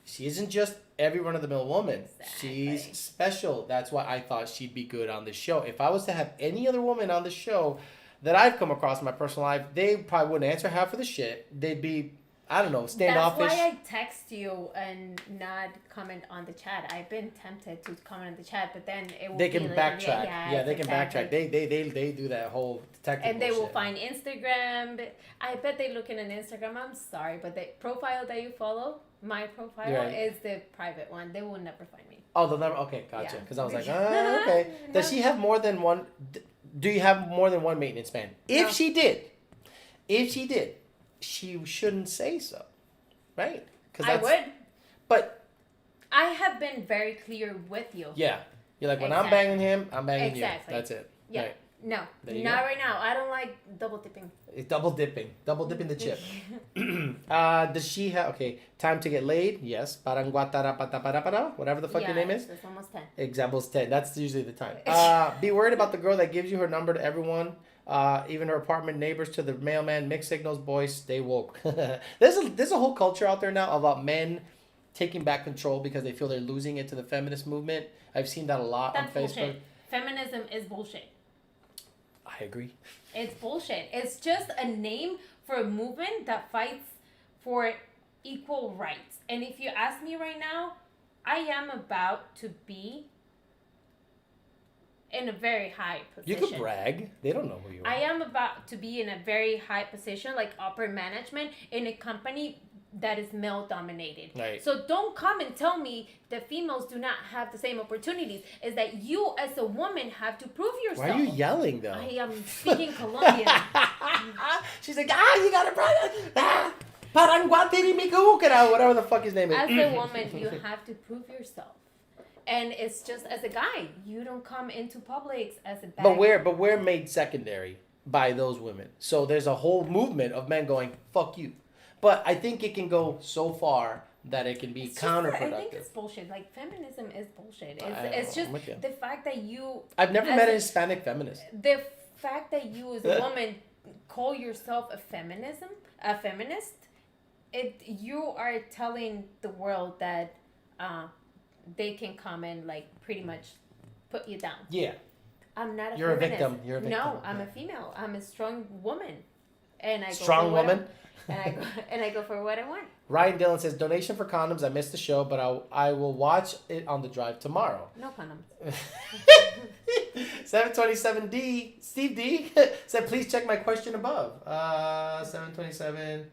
she isn't just every run-of-the-mill woman. Exactly. She's special. That's why I thought she'd be good on the show. If I was to have any other woman on the show that I've come across in my personal life, they probably wouldn't answer half of the shit. They'd be, I don't know, standoffish. That's why I text you and not comment on the chat. I've been tempted to comment on the chat, but then it will they can be backtrack. Yeah, they can backtrack. They do that whole technical and they will shit. find Instagram. I bet they look in an Instagram. I'm sorry, but the profile that you follow, my profile is the private one. They will never find me. Oh, they'll never. Okay, gotcha. Yeah. Because I was like, okay. Does she have more than one? Do you have more than one maintenance man? If she did, she shouldn't say so, right? I would. But I have been very clear with you. yeah, you're like when I'm banging him, I'm banging you. Exactly. That's it. Yeah. Right. No, There you not go. right now. I don't like double dipping. It's double dipping the chip. Does she have time to get laid? Yes. Whatever the fuck your name is. It's almost 10. Examples 10. That's usually the time. Be worried about the girl that gives you her number to everyone, even her apartment neighbors, to the mailman. Mixed signals, boys. Stay woke. There's a whole culture out there now about men taking back control because they feel they're losing it to the feminist movement. I've seen that a lot That's on Facebook. bullshit. Feminism is bullshit. I agree. It's bullshit. It's just a name for a movement that fights for equal rights. And if you ask me right now, I am about to be in a very high position. You could brag. They don't know who you are. I am about to be in a very high position, like upper management, in a company that is male dominated. Right. So don't come and tell me that females do not have the same opportunities. Is that you as a woman have to prove yourself. Why are you yelling though? I am speaking Colombian. She's like, you gotta brag. Paranguatiri Mikukara, whatever the fuck his name is. As a woman, you have to prove yourself. And it's just as a guy, you don't come into Publix as a bad. But we're made secondary by those women. So there's a whole movement of men going, fuck you. But I think it can go so far that it can be counterproductive. I think it's bullshit. Like, feminism is bullshit. I It's just I'm with you. the fact that you... I've never met a Hispanic feminist. The fact that you as a woman call yourself a feminist, you are telling the world that they can come and, like, pretty much put you down. Yeah. I'm not a You're feminist. a victim. You're a victim. No, I'm a female. I'm a strong woman. And I Strong woman? And I go for what I want. Ryan Dillon says, donation for condoms. I missed the show, but I will watch it on the drive tomorrow. No condoms. 727D, Steve D, said, please check my question above. 727,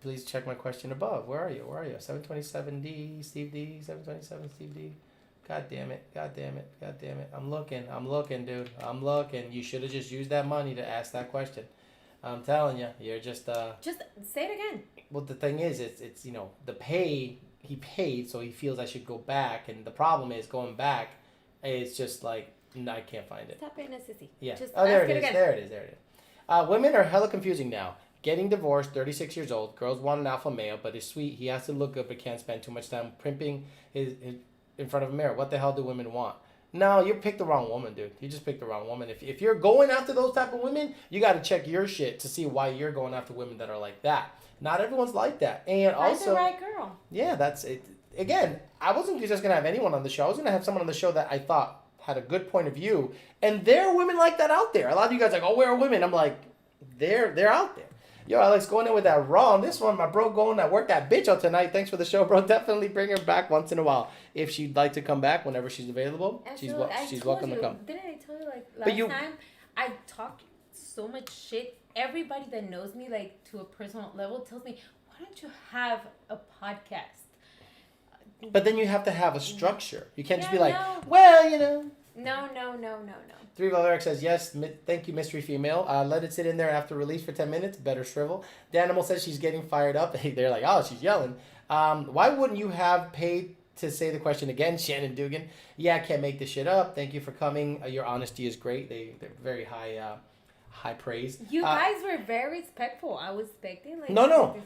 please check my question above. Where are you? 727D, Steve D, 727, Steve D. God damn it. I'm looking, dude. You should have just used that money to ask that question. I'm telling you, you're just... Just say it again. Well, the thing is, it's the pay, he paid, so he feels I should go back. And the problem is, going back, it's just like, no, I can't find it. Stop being a sissy. Yeah. Just there ask it is. again. There it is. Women are hella confusing now. Getting divorced, 36 years old. Girls want an alpha male, but he's sweet. He has to look good, but can't spend too much time primping his in front of a mirror. What the hell do women want? No, you picked the wrong woman, dude. You just picked the wrong woman. If you're going after those type of women, you got to check your shit to see why you're going after women that are like that. Not everyone's like that. And Find also, the right girl. Yeah, that's it. Again, I wasn't just going to have anyone on the show. I was going to have someone on the show that I thought had a good point of view. And there are women like that out there. A lot of you guys are like, oh, where are women? I'm like, they're out there. Yo, Alex, going in with that raw on this one. My bro going to work that bitch out tonight. Thanks for the show, bro. Definitely bring her back once in a while. If she'd like to come back whenever she's available, she's welcome to come. Didn't I tell you, like, last time? I talk so much shit. Everybody that knows me, like, to a personal level tells me, why don't you have a podcast? But then you have to have a structure. You can't just be like, no. well, you know. No. 3 Eric says, yes, thank you, mystery female. Let it sit in there after release for 10 minutes. Better shrivel. Danimal says she's getting fired up. They're like, oh, she's yelling. Why wouldn't you have paid to say the question again, Shannon Dugan? Yeah, I can't make this shit up. Thank you for coming. Your honesty is great. They're very high praise. You guys were very respectful. I was expecting, like... No.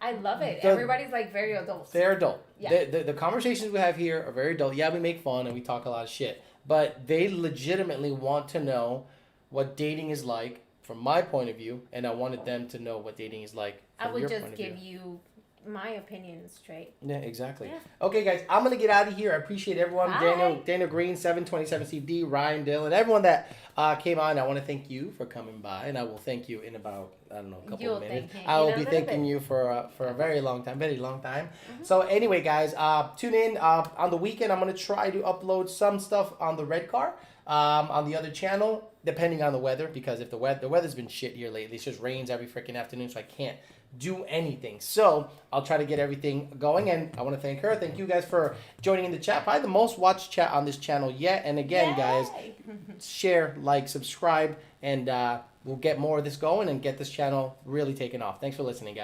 I love it. Everybody's, like, very adult. They're adult. Yeah. The conversations we have here are very adult. Yeah, we make fun and we talk a lot of shit. But they legitimately want to know what dating is like from my point of view, and I wanted them to know what dating is like from your point of view. I would just give you my opinion straight. Yeah, exactly. Yeah. Okay, guys, I'm going to get out of here. I appreciate everyone. Bye. Daniel Green, 727 CD, Ryan Dillon, everyone that came on. I want to thank you for coming by, and I will thank you in about, a couple of minutes. I will be thanking you for a very long time. Mm-hmm. So anyway, guys, tune in on the weekend. I'm going to try to upload some stuff on the Red Car. On the other channel, depending on the weather, because if the weather's been shit here lately, it just rains every freaking afternoon, so I can't do anything. So I'll try to get everything going, and I want to thank her. Thank you guys for joining in the chat. Probably the most watched chat on this channel yet. And again, guys, share, like, subscribe, and we'll get more of this going and get this channel really taken off. Thanks for listening, guys.